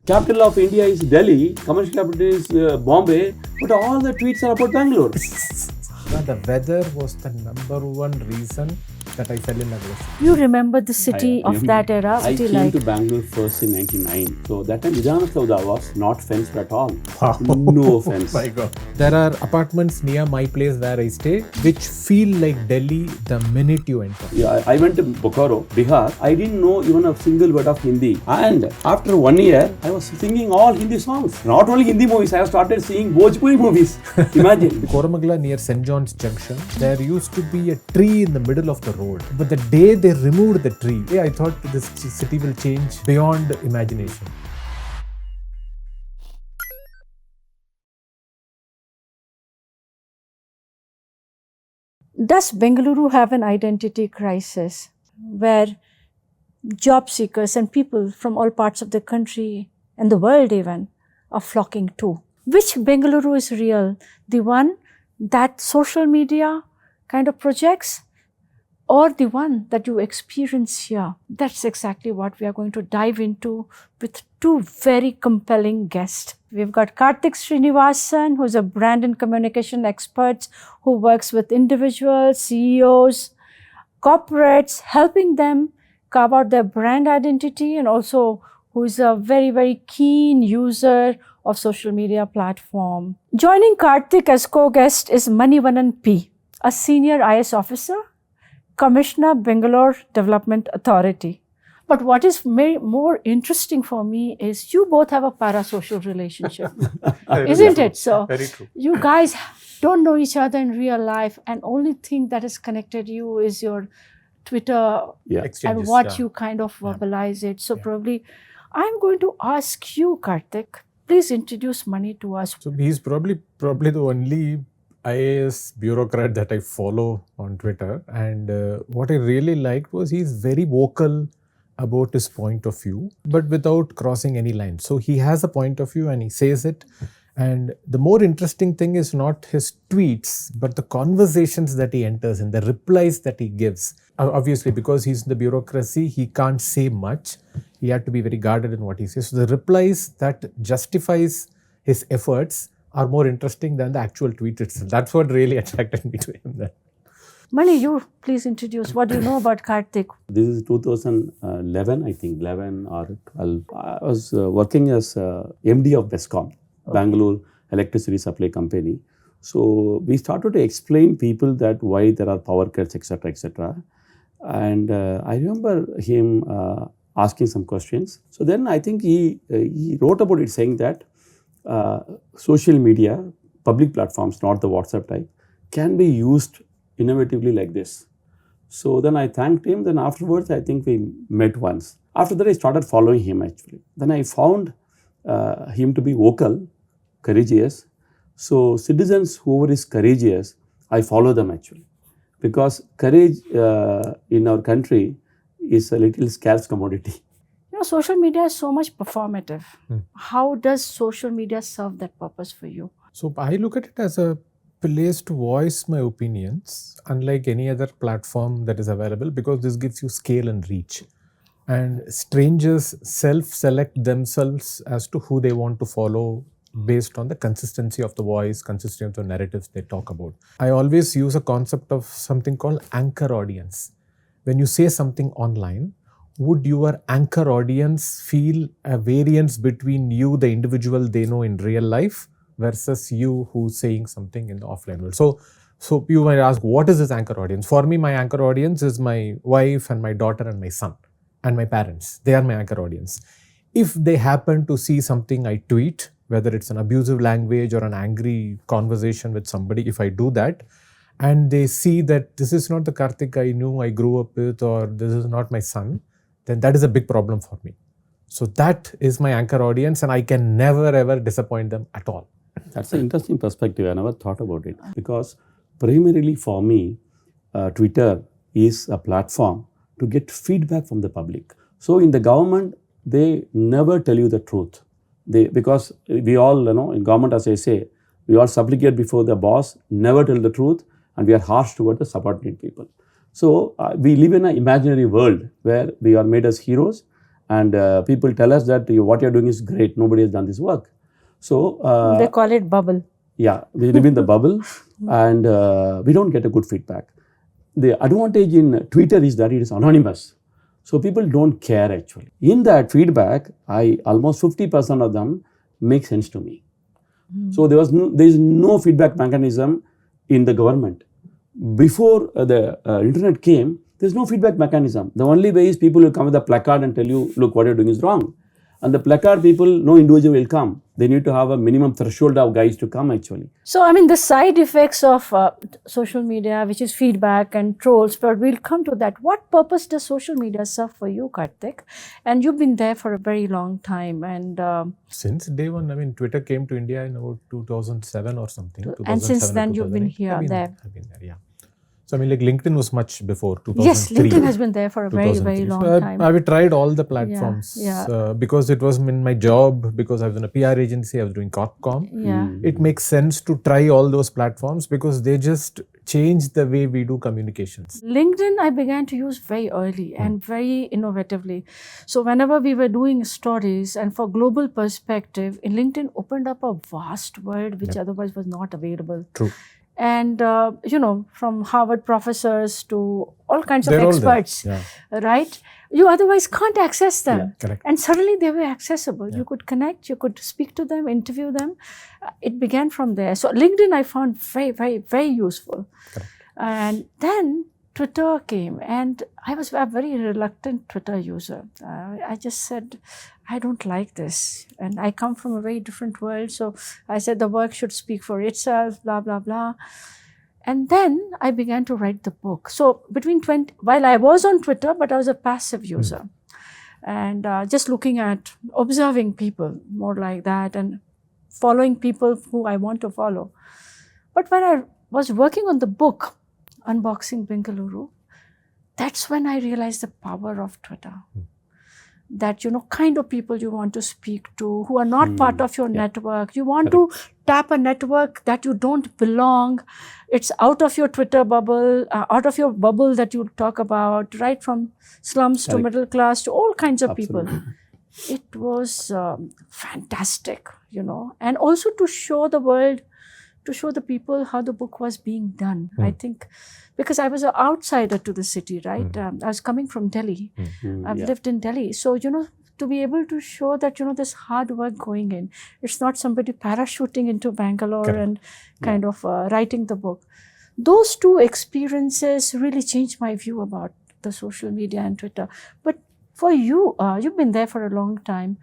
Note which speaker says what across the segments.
Speaker 1: Capital of India is Delhi, commercial capital is Bombay, but all the tweets are about Bangalore.
Speaker 2: The weather was the number one reason that I fell in love with.
Speaker 3: You remember the city of that era?
Speaker 1: I came to Bangalore first in 99. So that time Vidhana Sauda was not fenced at all.
Speaker 2: Wow.
Speaker 1: No offense.
Speaker 2: My God. There are apartments near my place where I stay which feel like Delhi the minute you enter.
Speaker 1: Yeah, I went to Bokaro, Bihar. I didn't know even a single word of Hindi. And after 1 year, I was singing all Hindi songs. Not only Hindi movies, I have started singing Bhojpuri movies. Imagine.
Speaker 2: Koramangala near St. John's Junction, there used to be a tree in the middle of the road. But the day they removed the tree, I thought this city will change beyond imagination.
Speaker 3: Does Bengaluru have an identity crisis where job seekers and people from all parts of the country and the world even are flocking to? Which Bengaluru is real? The one that social media kind of projects, or the one that you experience here? That's exactly what we are going to dive into with two very compelling guests. We've got Karthik Srinivasan, who's a brand and communication expert who works with individuals, CEOs, corporates, helping them carve out their brand identity, and also who is a very, very keen user of social media platform. Joining Karthik as co-guest is Manivannan P, a senior IAS officer, Commissioner, Bangalore Development Authority. But what is more interesting for me is you both have a parasocial relationship, isn't it? So
Speaker 2: Very true.
Speaker 3: you guys don't know each other in real life, and only thing that has connected you is your Twitter
Speaker 2: Exchanges,
Speaker 3: and what you kind of verbalize it. So probably I'm going to ask you, Karthik, please introduce Mani to us.
Speaker 2: So he's probably the only IAS bureaucrat that I follow on Twitter, and what I really liked was he's very vocal about his point of view, but without crossing any line. So he has a point of view and he says it. And the more interesting thing is not his tweets, but the conversations that he enters and the replies that he gives. Obviously, because he's in the bureaucracy, he can't say much. He had to be very guarded in what he says. So the replies that justifies his efforts are more interesting than the actual tweet itself. That's what really attracted me to him then.
Speaker 3: Mani, you please introduce. What do you know about Karthik?
Speaker 1: This is 2011, I think, 11 or 12. I was working as MD of Bescom, Bangalore Electricity Supply Company. So we started to explain people that why there are power cuts, etc., etc. And I remember him asking some questions. So then I think he wrote about it, saying that social media, public platforms, not the WhatsApp type, can be used innovatively like this. So then I thanked him. Then afterwards, I think we met once. After that, I started following him actually. Then I found him to be vocal, courageous. So citizens, whoever is courageous, I follow them actually. Because courage in our country is a little scarce commodity.
Speaker 3: You know, social media is so much performative. How does social media serve that purpose for you?
Speaker 2: So I look at it as a place to voice my opinions, unlike any other platform that is available, because this gives you scale and reach. And strangers self-select themselves as to who they want to follow based on the consistency of the voice, consistency of the narratives they talk about. I always use a concept of something called anchor audience. When you say something online, would your anchor audience feel a variance between you, the individual they know in real life, versus you who's saying something in the offline world? So you might ask, what is this anchor audience? For me, my anchor audience is my wife and my daughter and my son and my parents. They are my anchor audience. If they happen to see something I tweet, whether it's an abusive language or an angry conversation with somebody, if I do that, and they see that this is not the Karthik I knew, I grew up with, or this is not my son, then that is a big problem for me. So that is my anchor audience, and I can never ever disappoint them at all.
Speaker 1: That's an interesting perspective. I never thought about it. Because primarily for me, Twitter is a platform to get feedback from the public. So in the government, they never tell you the truth. Because we all, in government, as I say, we all supplicate before the boss, never tell the truth, and we are harsh toward the subordinate people. So we live in an imaginary world where we are made as heroes, And people tell us that what you're doing is great. Nobody has done this work. So
Speaker 3: they call it bubble.
Speaker 1: Yeah, we live in the bubble and we don't get a good feedback. The advantage in Twitter is that it is anonymous. So people don't care actually. In that feedback, almost 50% of them make sense to me. So there is no feedback mechanism in the government. Before the internet came, there's no feedback mechanism. The only way is people will come with a placard and tell you, look, what you're doing is wrong. And the placard people, no individual will come. They need to have a minimum threshold of guys to come actually.
Speaker 3: So, I mean, the side effects of social media, which is feedback and trolls, but we'll come to that. What purpose does social media serve for you, Karthik? And you've been there for a very long time. And
Speaker 2: since day one, I mean, Twitter came to India in about 2007 or something.
Speaker 3: And since then, you've been here,
Speaker 2: I've been
Speaker 3: there.
Speaker 2: Yeah. So, I mean, like LinkedIn was much before 2003.
Speaker 3: Yes, LinkedIn has been there for a very, very long time.
Speaker 2: I've tried all the platforms
Speaker 3: Yeah.
Speaker 2: because it was in my job, because I was in a PR agency, I was doing corp-com.
Speaker 3: Yeah.
Speaker 2: It makes sense to try all those platforms because they just change the way we do communications.
Speaker 3: LinkedIn, I began to use very early and very innovatively. So whenever we were doing stories and for global perspective, LinkedIn opened up a vast world which otherwise was not available.
Speaker 2: True.
Speaker 3: And, from Harvard professors to all kinds
Speaker 2: They're
Speaker 3: of
Speaker 2: all
Speaker 3: experts,
Speaker 2: there.
Speaker 3: right? You otherwise can't access them.
Speaker 2: Yeah, correct.
Speaker 3: And suddenly they were accessible. You could connect, you could speak to them, interview them. It began from there. So LinkedIn I found very, very, very useful.
Speaker 2: Correct.
Speaker 3: And then Twitter came, and I was a very reluctant Twitter user. I just said, I don't like this. And I come from a very different world. So I said the work should speak for itself, blah, blah, blah. And then I began to write the book. So while I was on Twitter, but I was a passive user. And just looking at, observing people more like that and following people who I want to follow. But when I was working on the book, Unboxing Bengaluru, that's when I realized the power of Twitter. That, kind of people you want to speak to who are not part of your network. You want to tap a network that you don't belong. It's out of your Twitter bubble, out of your bubble that you talk about, right from slums to middle class to all kinds of people. It was fantastic, and also to show the world, to show the people how the book was being done. I think because I was an outsider to the city, right? I was coming from Delhi. I've lived in Delhi. So, to be able to show that, there's hard work going in. It's not somebody parachuting into Bangalore and kind of writing the book. Those two experiences really changed my view about the social media and Twitter. But for you, you've been there for a long time.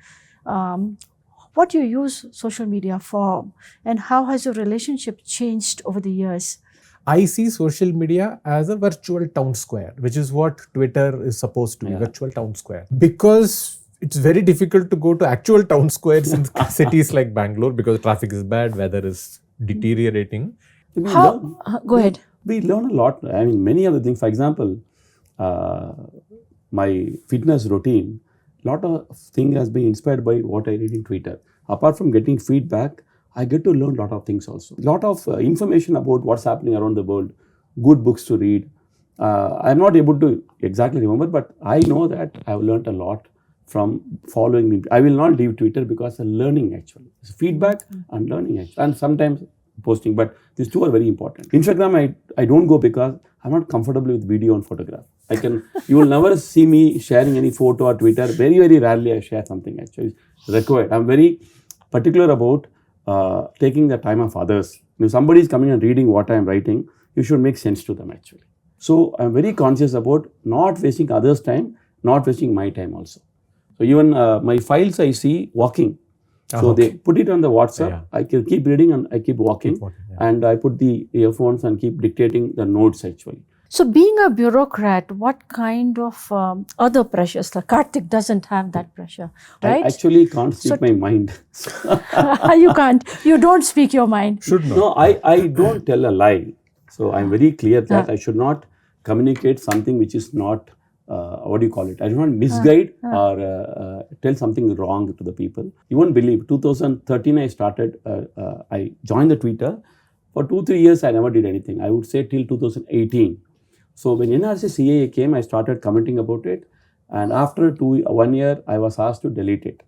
Speaker 3: What do you use social media for, and how has your relationship changed over the years?
Speaker 2: I see social media as a virtual town square, which is what Twitter is supposed to be, virtual town square. Because it's very difficult to go to actual town squares in cities like Bangalore because traffic is bad, weather is deteriorating.
Speaker 3: Go ahead.
Speaker 1: We learn a lot. I mean, many of the things, for example, my fitness routine, lot of thing has been inspired by what I read in Twitter. Apart from getting feedback, I get to learn a lot of things also. Lot of information about what's happening around the world, good books to read. I'm not able to exactly remember, but I know that I've learned a lot from following me. I will not leave Twitter because I'm learning actually. It's feedback and learning actually. And sometimes posting, but these two are very important. Instagram, I don't go because I'm not comfortable with video and photograph. You will never see me sharing any photo or Twitter. Very, very rarely I share something actually. It's required. I'm very particular about taking the time of others. If somebody is coming and reading what I'm writing, you should make sense to them actually. So I'm very conscious about not wasting others' time, not wasting my time also. So even my files I see walking. So they put it on the WhatsApp. I can keep reading and I keep walking. And I put the earphones and keep dictating the notes actually.
Speaker 3: So being a bureaucrat, what kind of other pressures? Like Karthik doesn't have that pressure, right?
Speaker 1: I actually can't speak my mind.
Speaker 3: You can't. You don't speak your mind.
Speaker 2: Should not.
Speaker 1: No, I don't tell a lie. So I'm very clear that I should not communicate something which is not, what do you call it? I do not misguide or tell something wrong to the people. You won't believe, 2013 I joined the Twitter. For 2-3 years I never did anything. I would say till 2018. So when NRC CAA came, I started commenting about it. And after 1 year, I was asked to delete it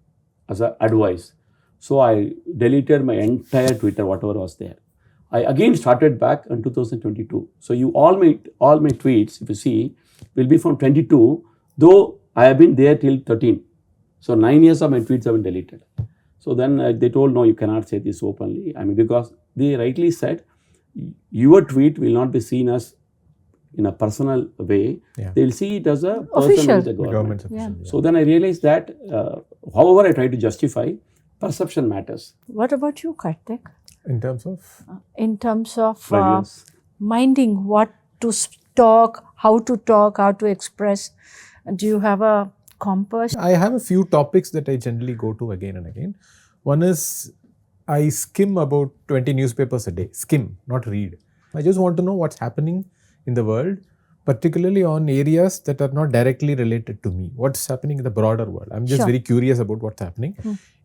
Speaker 1: as an advice. So I deleted my entire Twitter, whatever was there. I again started back in 2022. So all my tweets, if you see, will be from 22, though I have been there till 13. So 9 years of my tweets have been deleted. So then they told, no, you cannot say this openly. I mean, because they rightly said, your tweet will not be seen as in a personal way.
Speaker 2: Yeah.
Speaker 1: They will see it as a person
Speaker 3: Official.
Speaker 1: with the government.
Speaker 2: Official, yeah.
Speaker 1: So then I realized that, however I try to justify, perception matters.
Speaker 3: What about you, Karthik?
Speaker 2: In terms of?
Speaker 3: In terms of
Speaker 1: Yes.
Speaker 3: minding what to talk, how to express, do you have a compass?
Speaker 2: I have a few topics that I generally go to again and again. One is I skim about 20 newspapers a day. Skim, not read. I just want to know what's happening in the world, particularly on areas that are not directly related to me. What's happening in the broader world? I'm just
Speaker 3: Sure.
Speaker 2: very curious about what's happening.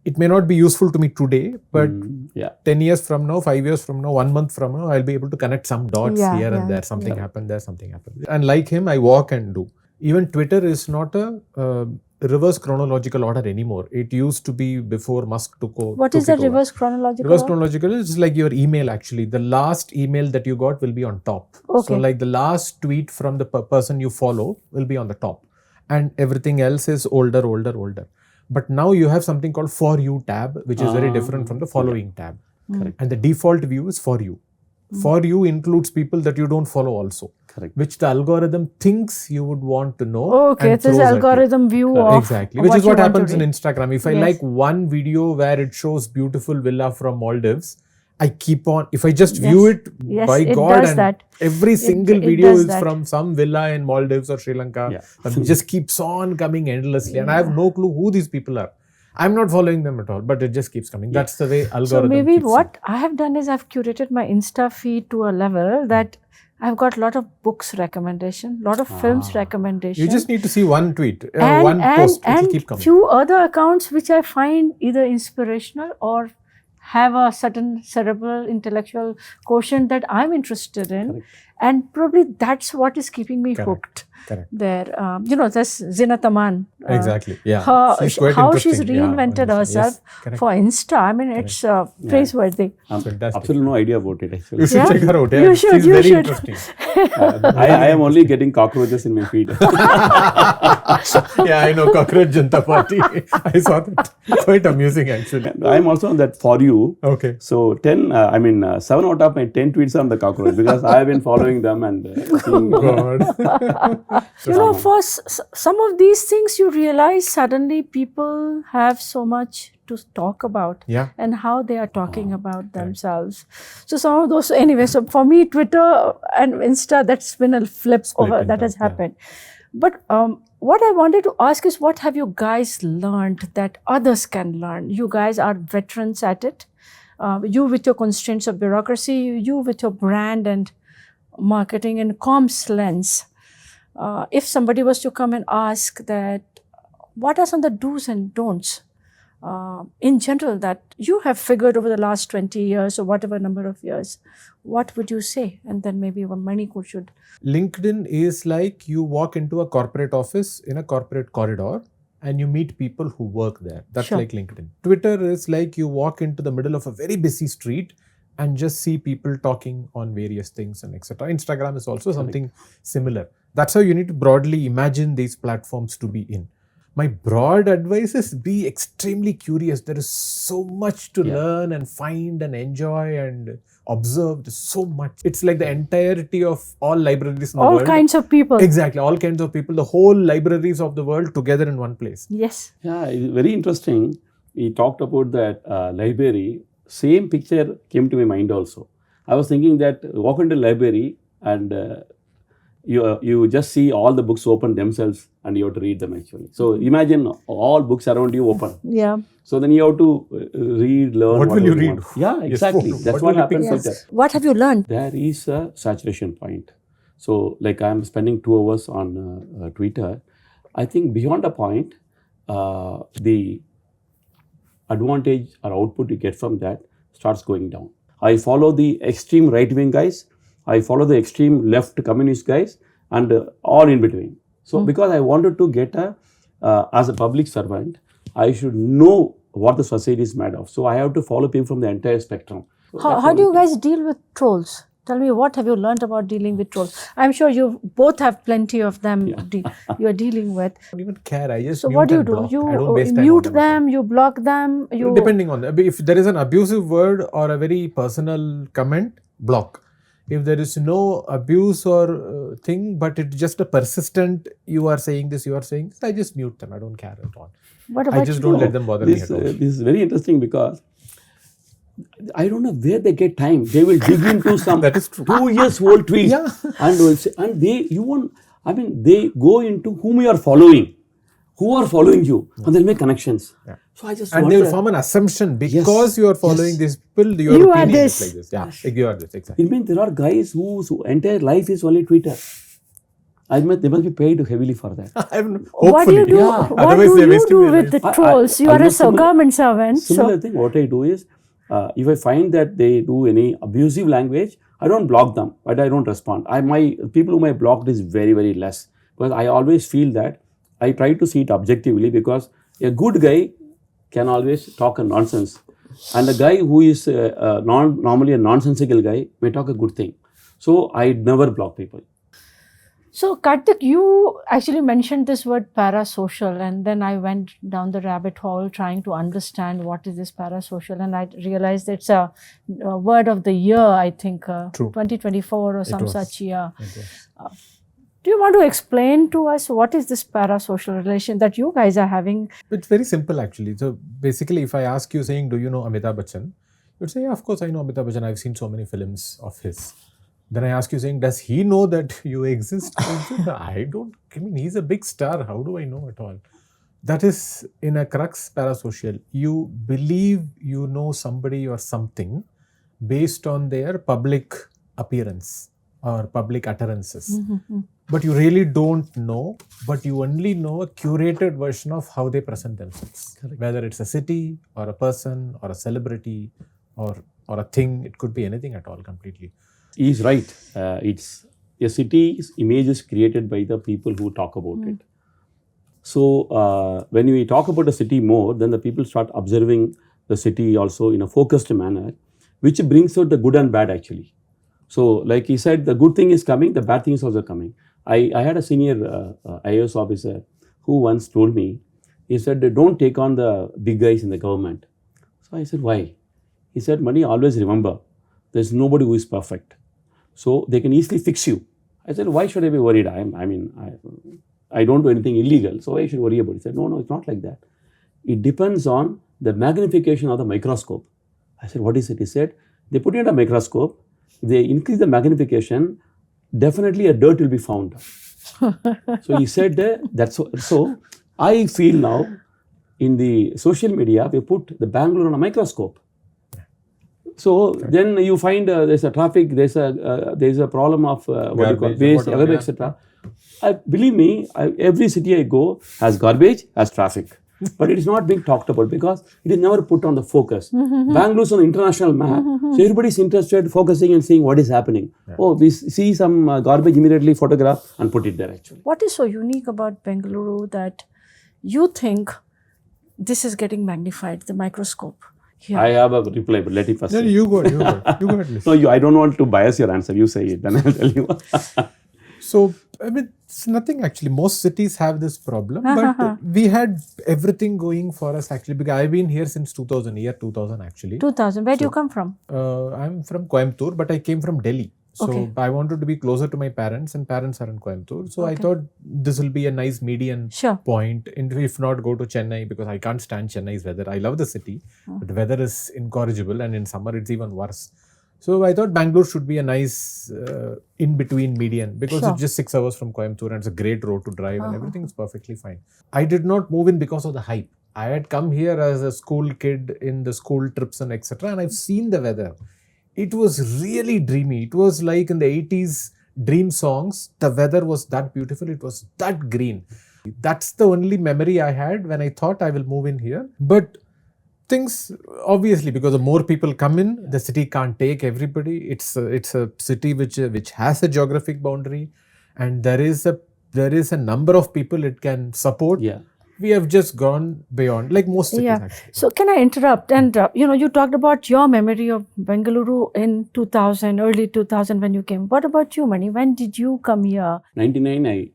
Speaker 2: It may not be useful to me today, but
Speaker 1: Yeah.
Speaker 2: 10 years from now, 5 years from now, 1 month from now, I'll be able to connect some dots
Speaker 3: Yeah,
Speaker 2: here and
Speaker 3: yeah,
Speaker 2: there. Something happened there, something happened. And like him, I walk and do. Even Twitter is not a reverse chronological order anymore. It used to be before Musk took over.
Speaker 3: What is the reverse chronological?
Speaker 2: Reverse chronological is like your email actually. The last email that you got will be on top.
Speaker 3: Okay.
Speaker 2: So like the last tweet from the person you follow will be on the top. And everything else is older. But now you have something called For You tab, which is very different from the Following tab.
Speaker 1: Correct.
Speaker 2: And the default view is For You. For You includes people that you don't follow also.
Speaker 1: Correct.
Speaker 2: Which the algorithm thinks you would want to know.
Speaker 3: Okay,
Speaker 2: and
Speaker 3: it's this
Speaker 2: throws at you.
Speaker 3: algorithm view of
Speaker 2: Exactly, which is
Speaker 3: you
Speaker 2: what
Speaker 3: want to
Speaker 2: happens in
Speaker 3: read.
Speaker 2: Instagram. If I
Speaker 3: Yes.
Speaker 2: like one video where it shows beautiful villa from Maldives, I keep on, if I just view
Speaker 3: Yes.
Speaker 2: it,
Speaker 3: Yes,
Speaker 2: by
Speaker 3: it
Speaker 2: God,
Speaker 3: does
Speaker 2: and
Speaker 3: that.
Speaker 2: every single
Speaker 3: it
Speaker 2: video
Speaker 3: does
Speaker 2: is
Speaker 3: that.
Speaker 2: from some villa in Maldives or Sri Lanka.
Speaker 1: Yeah.
Speaker 2: It just keeps on coming endlessly. And I have no clue who these people are. I'm not following them at all, but it just keeps coming. That's the way algorithm
Speaker 3: So maybe
Speaker 2: keeps
Speaker 3: what I have done is I've curated my Insta feed to a level that I've got a lot of books recommendation, lot of films recommendation.
Speaker 2: You just need to see one tweet,
Speaker 3: and,
Speaker 2: one post. It will
Speaker 3: and
Speaker 2: keep coming.
Speaker 3: few other accounts which I find either inspirational or have a certain cerebral intellectual quotient that I'm interested in.
Speaker 1: Correct.
Speaker 3: And probably that's what is keeping me hooked
Speaker 2: Correct.
Speaker 3: there. That's Zina Taman.
Speaker 2: Exactly. Yeah.
Speaker 3: How
Speaker 2: She's quite
Speaker 3: she's
Speaker 2: interesting. Yeah,
Speaker 3: reinvented
Speaker 2: wonderful.
Speaker 3: herself
Speaker 2: Yes, correct.
Speaker 3: for Insta. I mean, it's praiseworthy.
Speaker 2: Fantastic.
Speaker 1: Absolutely no idea about it actually.
Speaker 2: You should
Speaker 3: Yeah?
Speaker 2: check her out. Yeah.
Speaker 3: You should,
Speaker 2: She's
Speaker 3: you
Speaker 2: very
Speaker 3: should.
Speaker 2: interesting.
Speaker 1: I am only getting cockroaches in my feed.
Speaker 2: Yeah, I know, Cockroach Janta Party. I saw that. Quite amusing actually.
Speaker 1: I am also on that For You.
Speaker 2: Okay.
Speaker 1: So 7 out of my 10 tweets are on the cockroach because I have been following them and seeing.
Speaker 2: God.
Speaker 3: For some of these things, you realize suddenly people have so much to talk about
Speaker 2: Yeah.
Speaker 3: and how they are talking about themselves. So some of those, anyway, so for me, Twitter and Insta, that's been a flip over,
Speaker 2: in
Speaker 3: that has
Speaker 2: half, yeah.
Speaker 3: happened. But what I wanted to ask is, what have you guys learned that others can learn? You guys are veterans at it. You with your constraints of bureaucracy, you with your brand and marketing and comms lens. If somebody was to come and ask that, what are some of the do's and don'ts in general that you have figured over the last 20 years or whatever number of years, what would you say? And then maybe Maniku should.
Speaker 2: LinkedIn is like you walk into a corporate office in a corporate corridor and you meet people who work there. That's
Speaker 3: Sure.
Speaker 2: like LinkedIn. Twitter is like you walk into the middle of a very busy street and just see people talking on various things and etc. Instagram is also something similar. That's how you need to broadly imagine these platforms to be in. My broad advice is be extremely curious. There is so much to learn and find and enjoy and observe. There's so much. It's like the entirety of all libraries in the
Speaker 3: All
Speaker 2: world.
Speaker 3: kinds of people.
Speaker 2: Exactly. All kinds of people. The whole libraries of the world together in one place.
Speaker 3: Yes.
Speaker 1: Yeah, it's very interesting. We talked about that library. Same picture came to my mind also. I was thinking that walk into the library and you just see all the books open themselves and you have to read them actually. So imagine all books around you open.
Speaker 3: Yeah.
Speaker 1: So then you have to read, learn.
Speaker 2: What will you read?
Speaker 1: want. Yeah,
Speaker 2: Yes,
Speaker 1: exactly.
Speaker 2: what
Speaker 1: That's
Speaker 2: will
Speaker 1: what
Speaker 2: you
Speaker 1: happens
Speaker 2: pick?
Speaker 1: with that.
Speaker 3: What have you learned?
Speaker 1: There is a saturation point. So like I'm spending 2 hours on Twitter. I think beyond a point, the advantage or output you get from that starts going down. I follow the extreme right-wing guys. I follow the extreme left communist guys and all in between. So because I wanted to get as a public servant, I should know what the society is made of. So I have to follow people from the entire spectrum. So
Speaker 3: How do you guys deal with trolls? Tell me, what have you learned about dealing with trolls? I'm sure you both have plenty of them you are dealing with.
Speaker 2: I don't even care. I just
Speaker 3: So
Speaker 2: mute
Speaker 3: what do you
Speaker 2: and
Speaker 3: do?
Speaker 2: block.
Speaker 3: You
Speaker 2: I don't waste time
Speaker 3: mute
Speaker 2: on them at all.
Speaker 3: them, you block them, you...
Speaker 2: Depending on if there is an abusive word or a very personal comment, block. If there is no abuse or thing, but it's just a persistent, you are saying this, I just mute them. I don't care at all.
Speaker 3: What
Speaker 2: I
Speaker 3: about
Speaker 2: just
Speaker 3: you?
Speaker 2: don't let them bother me at all.
Speaker 1: This is very interesting because I don't know where they get time. They will dig into some
Speaker 2: That is true.
Speaker 1: 2 years old tweet
Speaker 2: Yeah.
Speaker 1: and will say, and they go into whom you are following, who are following you, and they'll make connections.
Speaker 2: Yeah.
Speaker 1: So I just
Speaker 2: And
Speaker 1: wonder,
Speaker 2: they will form an assumption because you are following these people, your
Speaker 3: You are
Speaker 2: opinion
Speaker 3: this.
Speaker 2: is like this. Yeah, you are this, exactly.
Speaker 1: it means there are guys whose entire life is only Twitter. I mean, they must be paid heavily for that.
Speaker 3: What do you do?
Speaker 2: Yeah.
Speaker 3: What
Speaker 2: Otherwise
Speaker 3: do
Speaker 2: they're
Speaker 3: you
Speaker 2: wasting
Speaker 3: do
Speaker 2: their
Speaker 3: with
Speaker 2: life.
Speaker 3: the trolls? You are a
Speaker 1: almost similar-
Speaker 3: government servant.
Speaker 1: Similar
Speaker 3: So
Speaker 1: thing, what I do is, if I find that they do any abusive language, I don't block them, but I don't respond. My people whom I blocked is very, very less, because I always feel that I try to see it objectively, because a good guy can always talk a nonsense, and a guy who is normally a nonsensical guy may talk a good thing. So I never block people.
Speaker 3: So, Karthik, you actually mentioned this word parasocial, and then I went down the rabbit hole trying to understand what is this parasocial, and I realized it's a word of the year, I think,
Speaker 2: True.
Speaker 3: 2024 or some
Speaker 2: was.
Speaker 3: such year. Do you want to explain to us what is this parasocial relation that you guys are having?
Speaker 2: It's very simple actually. So basically, if I ask you saying, do you know Amitabh Bachchan? You'd say, yeah, of course I know Amitabh Bachchan. I've seen so many films of his. Then I ask you saying, does he know that you exist? I mean, he's a big star. How do I know at all? That is in a crux parasocial. You believe you know somebody or something based on their public appearance or public utterances. But you really don't know, but you only know a curated version of how they present themselves. Correct. Whether it's a city or a person or a celebrity or a thing, it could be anything at all completely.
Speaker 1: He's right. It's a city's image is created by the people who talk about it. So when we talk about a city more, then the people start observing the city also in a focused manner, which brings out the good and bad actually. So like he said, the good thing is coming, the bad thing is also coming. I had a senior IAS officer who once told me, he said, don't take on the big guys in the government. So I said, why? He said, Mani, always remember, there's nobody who is perfect. So they can easily fix you. I said, why should I be worried? I don't do anything illegal, so why should I worry about it? He said, no, it's not like that. It depends on the magnification of the microscope. I said, what is it? He said, they put it in a microscope, they increase the magnification, definitely a dirt will be found. So he said so I feel now in the social media, we put the Bangalore on a microscope. So then you find there's a traffic, there's a problem of what you call waste, etc. Believe me, every city I go has garbage, has traffic. But it is not being talked about because it is never put on the focus. Bangalore is on the international map, so everybody is interested, focusing and seeing what is happening. Yeah. Oh, we see some garbage, immediately photograph and put it there actually.
Speaker 3: What is so unique about Bengaluru that you think this is getting magnified, the microscope? Here.
Speaker 1: I have a reply, but let me first say.
Speaker 2: You go ahead.
Speaker 1: No, I don't want to bias your answer. You say it, then I'll tell you.
Speaker 2: So, I mean, it's nothing actually. Most cities have this problem, but we had everything going for us actually, because I've been here since 2000 actually.
Speaker 3: 2000. Where do you come from?
Speaker 2: I'm from Coimbatore, but I came from Delhi. So I wanted to be closer to my parents, and parents are in Coimbatore. So I thought this will be a nice median point. If not, go to Chennai, because I can't stand Chennai's weather. I love the city, but the weather is incorrigible, and in summer it's even worse. So I thought Bangalore should be a nice in-between median, because it's just 6 hours from Coimbatore and it's a great road to drive and everything is perfectly fine. I did not move in because of the hype. I had come here as a school kid in the school trips and etc. and I've seen the weather. It was really dreamy. It was like in the 80s dream songs. The weather was that beautiful. It was that green. That's the only memory I had when I thought I will move in here. But things, obviously, because the more people come in, the city can't take everybody. It's a city which has a geographic boundary, and there is a there is a number of people it can support,
Speaker 1: Yeah.
Speaker 2: we have just gone beyond, like most cities actually.
Speaker 3: So can I interrupt? And you talked about your memory of Bengaluru in 2000, early 2000 when you came. What about you, Mani? When did you come here?
Speaker 1: 99 I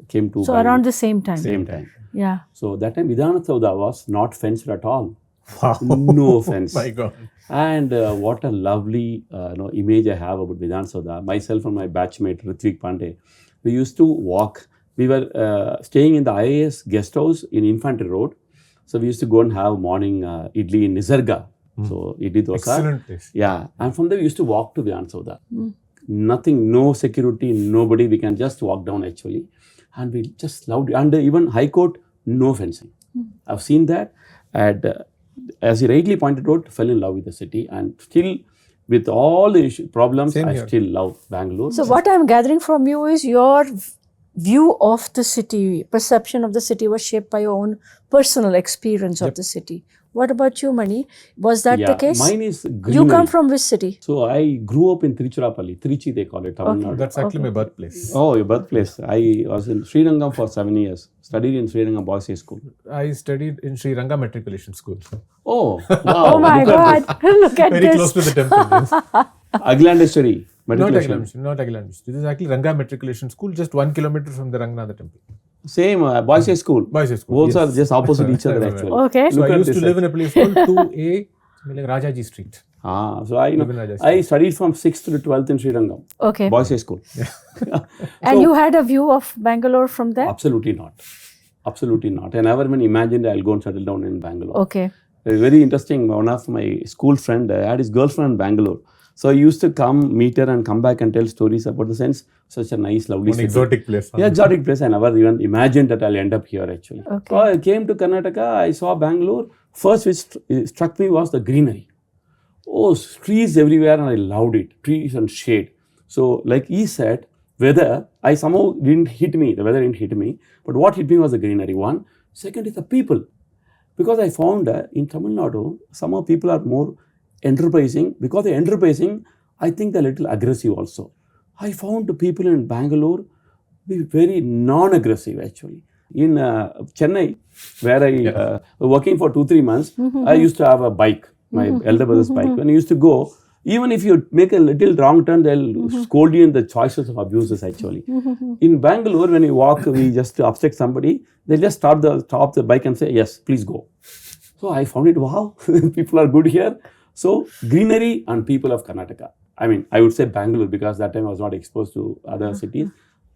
Speaker 1: came to
Speaker 3: So
Speaker 1: Bangalore.
Speaker 3: around the same time.
Speaker 1: Same time.
Speaker 3: Yeah.
Speaker 1: So that time Vidhana Sauda was not fenced at all.
Speaker 2: Wow.
Speaker 1: No fence.
Speaker 2: My God.
Speaker 1: And what a lovely image I have about Vidhana Sauda. Myself and my batchmate Ritvik Pandey, we used to walk. We were staying in the IAS guest house in Infantry Road. So we used to go and have morning idli in Nisarga. So idli dosa.
Speaker 2: Excellent place.
Speaker 1: Yeah. And from there we used to walk to Vidhana Sauda. Nothing, no security, nobody. We can just walk down actually. And we just loved it. And even High Court, no fencing. I've seen that. And as you rightly pointed out, fell in love with the city. And still, with all the problems,
Speaker 2: Same
Speaker 1: I
Speaker 2: here.
Speaker 1: still love Bangalore.
Speaker 3: So what I'm gathering from you is your view of the city, perception of the city was shaped by your own personal experience of the city. What about you, Mani? Was that the case?
Speaker 1: Mine is greenery.
Speaker 3: You come from which city?
Speaker 1: So I grew up in Tiruchirappalli. Trichy they call it, Tamil Nadu.
Speaker 2: That's actually my birthplace.
Speaker 1: Oh, your birthplace. I was in Srirangam for 7 years. Studied in Srirangam Boys High School.
Speaker 2: I studied in Sri Ranga Matriculation School.
Speaker 1: Oh, wow.
Speaker 3: Oh my
Speaker 1: Look at
Speaker 3: God! Look at
Speaker 2: Very
Speaker 3: this.
Speaker 2: close to the temple. Yes.
Speaker 1: Aglandeshwari.
Speaker 2: Not
Speaker 1: Matriculation.
Speaker 2: Aglandeshwari, not Aglandeshwari. This is actually Ranga Matriculation School, just 1 kilometer from the Ranganatha temple.
Speaker 1: Same Boys High School.
Speaker 2: Boys High School.
Speaker 1: Both
Speaker 2: yes.
Speaker 1: are just opposite each other actually.
Speaker 3: Okay.
Speaker 2: So
Speaker 1: Look
Speaker 2: I
Speaker 1: at
Speaker 2: used to
Speaker 1: this
Speaker 2: live in a place called 2A, like Rajaji Street.
Speaker 1: So I
Speaker 2: Live in Rajaji
Speaker 1: I studied from 6th to 12th in Srirangam.
Speaker 3: Okay.
Speaker 1: Boys High School.
Speaker 3: And you had a view of Bangalore from there?
Speaker 1: Absolutely not. Absolutely not. I never even imagined I'll go and settle down in Bangalore.
Speaker 3: Okay.
Speaker 1: Very interesting. One of my school friend had his girlfriend in Bangalore. So I used to come, meet her and come back and tell stories about the sense. Such a nice, lovely
Speaker 2: One
Speaker 1: city.
Speaker 2: exotic place.
Speaker 1: Yeah, exotic place. I never even imagined that I'll end up here actually.
Speaker 3: Okay.
Speaker 1: So I came to Karnataka. I saw Bangalore. First which struck me was the greenery. Oh, trees everywhere and I loved it. Trees and shade. So like he said, weather, I somehow didn't hit me. The weather didn't hit me. But what hit me was the greenery. One. Second is the people. Because I found in Tamil Nadu, somehow people are more enterprising. Because they're enterprising, I think they're a little aggressive also. I found the people in Bangalore be very non-aggressive actually. In Chennai, where I was working for 2-3 months, I used to have a bike, my elder brother's bike. When I used to go, even if you make a little wrong turn, they'll scold you in the choices of abuses actually. In Bangalore, when you walk, we just obstruct somebody, they just stop the bike and say, yes, please go. So I found it, wow, people are good here. So greenery and people of Karnataka. I mean, I would say Bangalore because that time I was not exposed to other cities.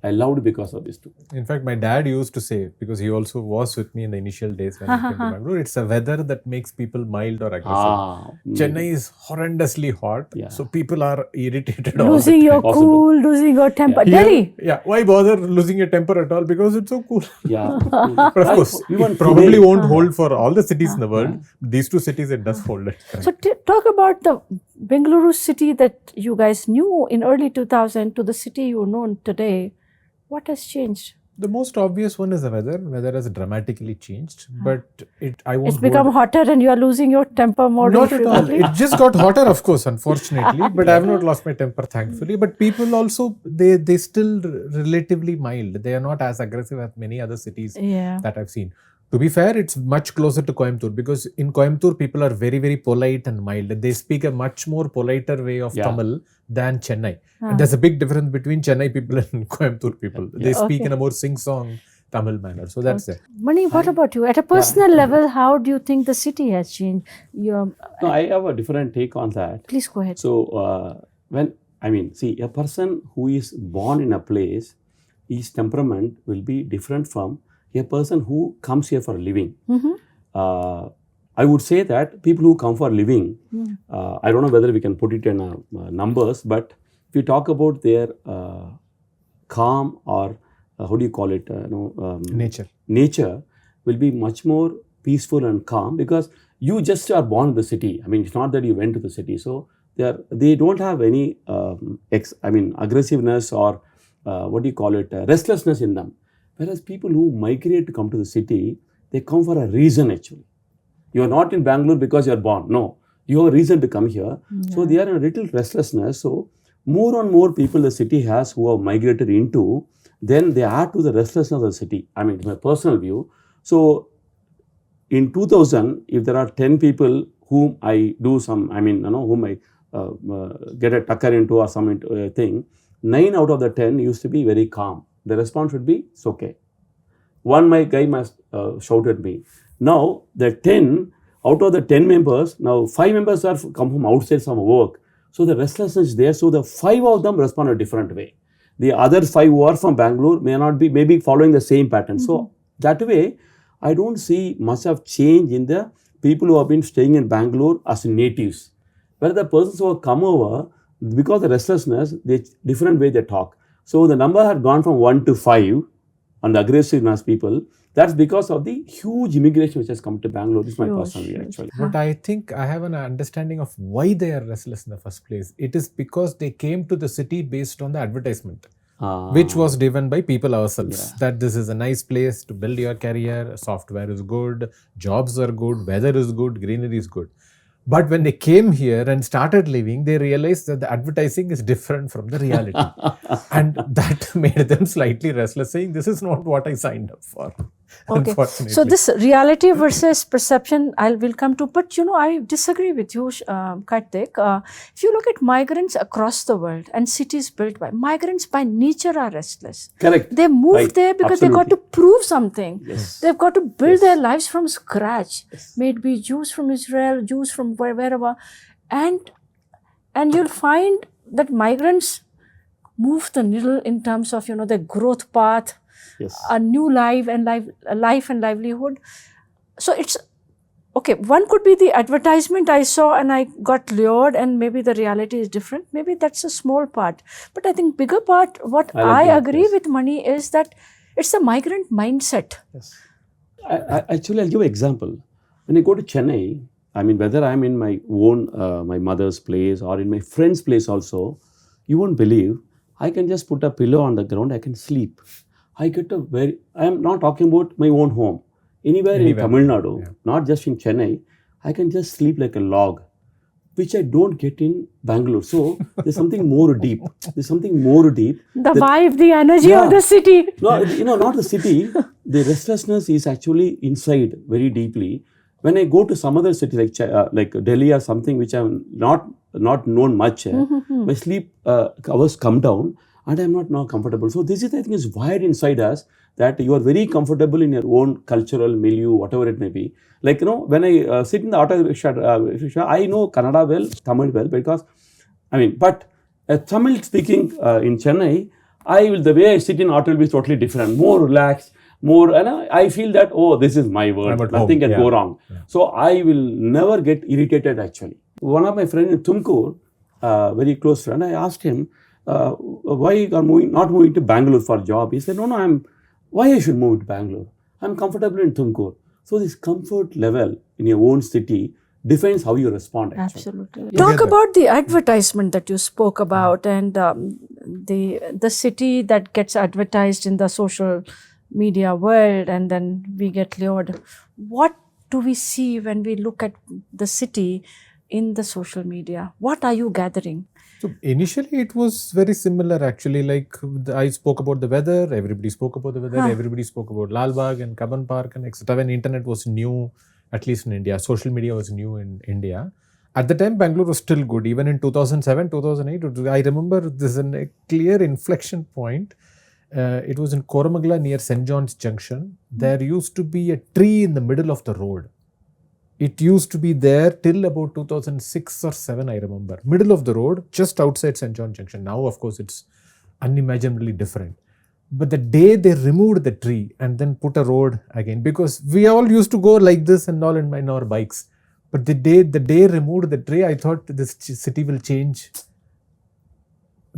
Speaker 1: I loved it because of these two.
Speaker 2: In fact, my dad used to say, because he also was with me in the initial days when I came to Bangalore, it's a weather that makes people mild or aggressive. Chennai is horrendously hot, so people are irritated.
Speaker 3: Losing your cool, losing your temper.
Speaker 2: Here,
Speaker 3: Delhi.
Speaker 2: yeah, why bother losing your temper at all? Because it's so cool.
Speaker 1: Yeah.
Speaker 2: But of course,
Speaker 1: even
Speaker 2: it probably
Speaker 1: today-
Speaker 2: won't hold for all the cities in the world. These two cities, it does hold it.
Speaker 3: So talk about the Bengaluru city that you guys knew in early 2000 to the city you know today. What has changed?
Speaker 2: The most obvious one is the weather. Weather has dramatically changed, but I won't.
Speaker 3: It's become hotter and you are losing your temper more.
Speaker 2: Not at all.
Speaker 3: frequently.
Speaker 2: It just got hotter, of course, unfortunately. But I have not lost my temper, thankfully. But people also, they still relatively mild. They are not as aggressive as many other cities
Speaker 3: Yeah.
Speaker 2: that I've seen. To be fair, it's much closer to Coimbatore because in Coimbatore, people are very, very polite and mild. They speak a much more politer way of Tamil than Chennai. And there's a big difference between Chennai people and Coimbatore people. They speak in a more sing-song Tamil manner. So that's it.
Speaker 3: Mani, what about you? At a personal level, how do you think the city has changed?
Speaker 1: No, I have a different take on that.
Speaker 3: Please go ahead.
Speaker 1: So, a person who is born in a place, his temperament will be different from a person who comes here for a living. I would say that people who come for a living, I don't know whether we can put it in numbers, but if you talk about their calm or how do you call it, nature will be much more peaceful and calm because you just are born in the city. I mean, it's not that you went to the city. So they don't have any aggressiveness or restlessness in them. Whereas people who migrate to come to the city, they come for a reason actually. You are not in Bangalore because you are born. No, you have a reason to come here. Yeah. So they are in a little restlessness. So more and more people the city has who have migrated into, then they add to the restlessness of the city. I mean, my personal view. So in 2000, if there are 10 people whom I do some, I mean, whom I get a tucker into or some thing, 9 out of the 10 used to be very calm. The response would be, it's okay. One my guy must shout at me. Now the 10 out of the 10 members, now 5 members are come from outside some work. So the restlessness is there. So the 5 of them respond a different way. The other 5 who are from Bangalore may not be maybe following the same pattern. So that way, I don't see much of change in the people who have been staying in Bangalore as natives. Where the persons who have come over, because of the restlessness, they different way they talk. So the number had gone from 1 to 5 on the aggressiveness people. That's because of the huge immigration which has come to Bangalore. This is my personal view actually.
Speaker 2: But I think I have an understanding of why they are restless in the first place. It is because they came to the city based on the advertisement, which was driven by people ourselves. That this is a nice place to build your career, software is good, jobs are good, weather is good, greenery is good. But when they came here and started living, they realized that the advertising is different from the reality. And that made them slightly restless, saying, this is not what I signed up for.
Speaker 3: Okay.
Speaker 2: Unfortunately.
Speaker 3: So this reality versus perception, will come to. But I disagree with you, Karthik. If you look at migrants across the world and cities built by migrants, by nature are restless.
Speaker 1: Correct.
Speaker 3: They moved there because they got to prove something.
Speaker 1: Yes.
Speaker 3: They've got to build their lives from scratch. May it be Jews from Israel, Jews from wherever, and you'll find that migrants move the needle in terms of their growth path.
Speaker 1: Yes.
Speaker 3: A new life and livelihood. So it's okay. One could be the advertisement I saw and I got lured, and maybe the reality is different. Maybe that's a small part. But I think bigger part, what I agree with Mani is that it's the migrant mindset.
Speaker 1: Yes. Actually, I'll give an example. When I go to Chennai, I mean, whether I'm in my own, my mother's place or in my friend's place also, you won't believe, I can just put a pillow on the ground, I can sleep. I am not talking about my own home. Anywhere in Tamil Nadu, not just in Chennai, I can just sleep like a log, which I don't get in Bangalore. So there's something more deep. The
Speaker 3: vibe, the energy of the city.
Speaker 1: No, not the city. The restlessness is actually inside very deeply. When I go to some other city like Delhi or something which I'm not known much, my sleep hours come down. And I'm not now comfortable. So this is, I think, is wired inside us that you are very comfortable in your own cultural milieu, whatever it may be. Like, when I sit in the auto rickshaw, I know Kannada well, Tamil well, because, but Tamil speaking in Chennai, the way I sit in auto will be totally different, more relaxed, more, and I feel that, this is my world, nothing can go wrong. Yeah. So I will never get irritated actually. One of my friends in Tumkur, very close friend, I asked him, why you are not moving to Bangalore for a job? He said, no, why I should move to Bangalore? I'm comfortable in Tumkur. So this comfort level in your own city defines how you respond. Actually.
Speaker 3: Absolutely. Talk about the advertisement that you spoke about and the city that gets advertised in the social media world, and then we get lured. What do we see when we look at the city in the social media? What are you gathering?
Speaker 2: So initially it was very similar actually, like I spoke about the weather, everybody spoke about the weather, everybody spoke about Lal Bagh and Kaban Park and etc. When internet was new, at least in India, social media was new in India. At the time, Bangalore was still good. Even in 2007, 2008, I remember this is a clear inflection point. It was in Koramangala near St. John's Junction. There used to be a tree in the middle of the road. It used to be there till about 2006 or 7, I remember. Middle of the road, just outside St. John Junction. Now, of course, it's unimaginably different. But the day they removed the tree and then put a road again, because we all used to go like this and all in our bikes. But the day removed the tree, I thought this city will change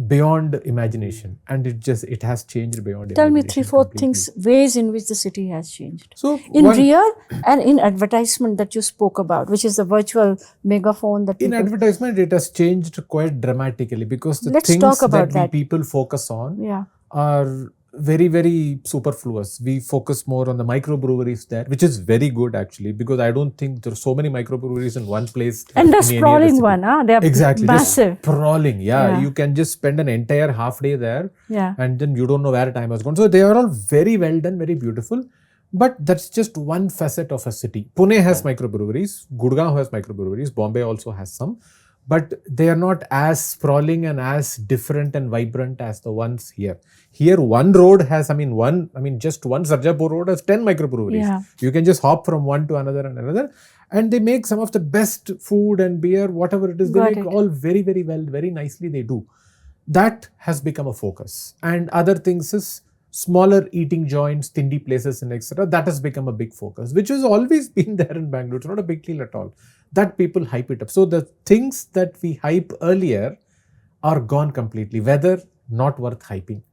Speaker 2: beyond imagination, and it has changed beyond
Speaker 3: Tell
Speaker 2: imagination.
Speaker 3: me 3-4 things, ways in which the city has changed.
Speaker 2: So
Speaker 3: in real and in advertisement that you spoke about, which is the virtual megaphone that
Speaker 2: in advertisement it has changed quite dramatically, because the things that people focus on are very, very superfluous. We focus more on the microbreweries there, which is very good actually, because I don't think there are so many microbreweries in one place.
Speaker 3: And the
Speaker 2: in any other
Speaker 3: sprawling
Speaker 2: city.
Speaker 3: one, they are
Speaker 2: Exactly, just
Speaker 3: massive.
Speaker 2: sprawling. Yeah,
Speaker 3: Yeah.
Speaker 2: you can just spend an entire half day there,
Speaker 3: Yeah.
Speaker 2: and then you don't know where time has gone. So they are all very well done, very beautiful. But that's just one facet of a city. Pune has microbreweries, Gurgaon has microbreweries, Bombay also has some. But they are not as sprawling and as different and vibrant as the ones here. Here, one road has, just one Sarjapur road has 10 microbreweries.
Speaker 3: Yeah.
Speaker 2: You can just hop from one to another and another. And they make some of the best food and beer, whatever it is. They
Speaker 3: Got
Speaker 2: make
Speaker 3: it.
Speaker 2: all very, very well, very nicely they do. That has become a focus. And other things is smaller eating joints, tindi places and etc. That has become a big focus, which has always been there in Bangalore. It's not a big deal at all. That people hype it up. So the things that we hype earlier are gone completely. Weather, not worth hyping.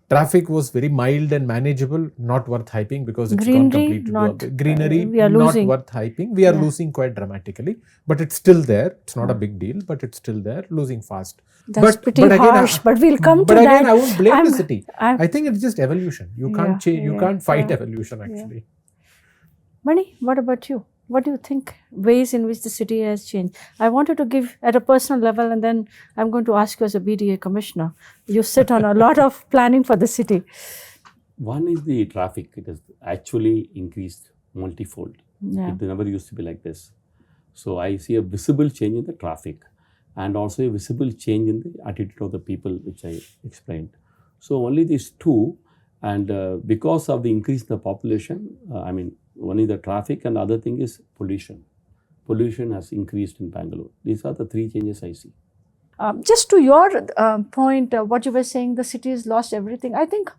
Speaker 2: Traffic was very mild and manageable, not worth hyping because it's gone
Speaker 3: Greenery,
Speaker 2: completely.
Speaker 3: not,
Speaker 2: Greenery,
Speaker 3: we are
Speaker 2: not
Speaker 3: losing.
Speaker 2: worth hyping. We are losing quite dramatically, but it's still there. It's not a big deal, but it's still there, losing fast.
Speaker 3: That's pretty
Speaker 2: again,
Speaker 3: harsh, but we'll come to
Speaker 2: but
Speaker 3: that.
Speaker 2: again, I won't blame the
Speaker 3: I'm-
Speaker 2: city.
Speaker 3: I'm-
Speaker 2: I think it's just evolution. You can't
Speaker 3: Yeah,
Speaker 2: change. You
Speaker 3: yeah,
Speaker 2: can't fight
Speaker 3: yeah.
Speaker 2: evolution actually.
Speaker 3: Mani, what about you? What do you think ways in which the city has changed? I wanted to give at a personal level, and then I'm going to ask you as a BDA commissioner. You sit on a lot of planning for the city.
Speaker 1: One is the traffic. It has actually increased multifold.
Speaker 3: Yeah.
Speaker 1: It never used to be like this. So I see a visible change in the traffic and also a visible change in the attitude of the people, which I explained. So only these two, and because of the increase in the population, one is the traffic and the other thing is pollution. Pollution has increased in Bangalore. These are the three changes I see.
Speaker 3: Just to your point, what you were saying, the city has lost everything. I think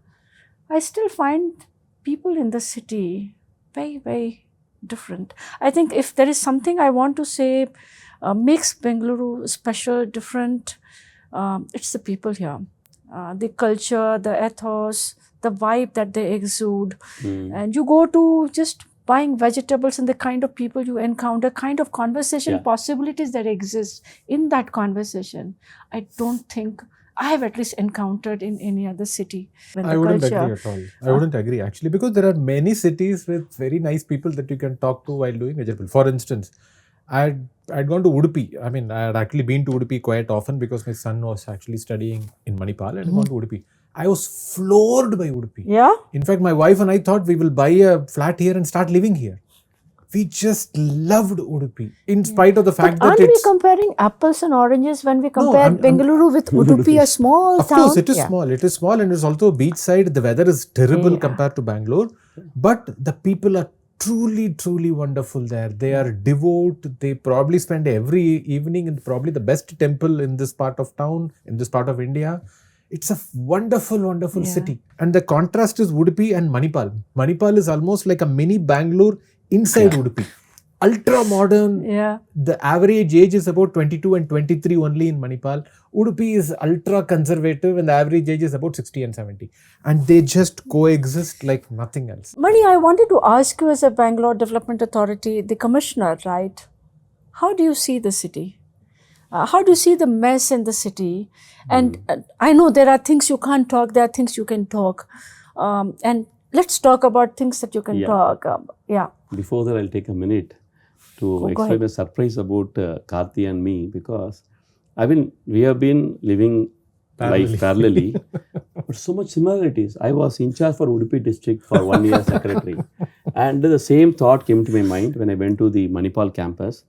Speaker 3: I still find people in the city very, very different. I think if there is something I want to say makes Bengaluru special, different, it's the people here. The culture, the ethos, the vibe that they exude. And you go to just buying vegetables and the kind of people you encounter, kind of conversation possibilities that exist in that conversation. I don't think I have at least encountered in any other city.
Speaker 2: I wouldn't agree at all. I wouldn't agree actually, because there are many cities with very nice people that you can talk to while doing vegetable. For instance, I'd gone to Udupi. I had actually been to Udupi quite often because my son was actually studying in Manipal and I'd gone to Udupi. I was floored by Udupi.
Speaker 3: Yeah?
Speaker 2: In fact, my wife and I thought we will buy a flat here and start living here. We just loved Udupi, in spite of the fact
Speaker 3: But
Speaker 2: that
Speaker 3: aren't we
Speaker 2: it's...
Speaker 3: comparing apples and oranges when we compare
Speaker 2: I'm-
Speaker 3: Bengaluru with Udupi, a small
Speaker 2: Of
Speaker 3: town?
Speaker 2: course, it is small. It is small and it's also beachside. The weather is terrible compared to Bangalore. But the people are truly, truly wonderful there. They are devout. They probably spend every evening in probably the best temple in this part of town, in this part of India. It's a wonderful, wonderful city. And the contrast is Udupi and Manipal. Manipal is almost like a mini Bangalore inside Udupi. Ultra modern.
Speaker 3: Yeah.
Speaker 2: The average age is about 22 and 23 only in Manipal. Udupi is ultra conservative and the average age is about 60 and 70. And they just coexist like nothing else.
Speaker 3: Mani, I wanted to ask you as a Bangalore Development Authority, the commissioner, right? How do you see the city? How do you see the mess in the city? And I know there are things you can't talk, there are things you can talk. And let's talk about things that you can talk.
Speaker 1: Before that, I'll take a minute to explain a surprise about Karthi and me, because we have been living life parallelly, but so much similarities. I was in charge for Udupi district for 1 year secretary. And the same thought came to my mind when I went to the Manipal campus.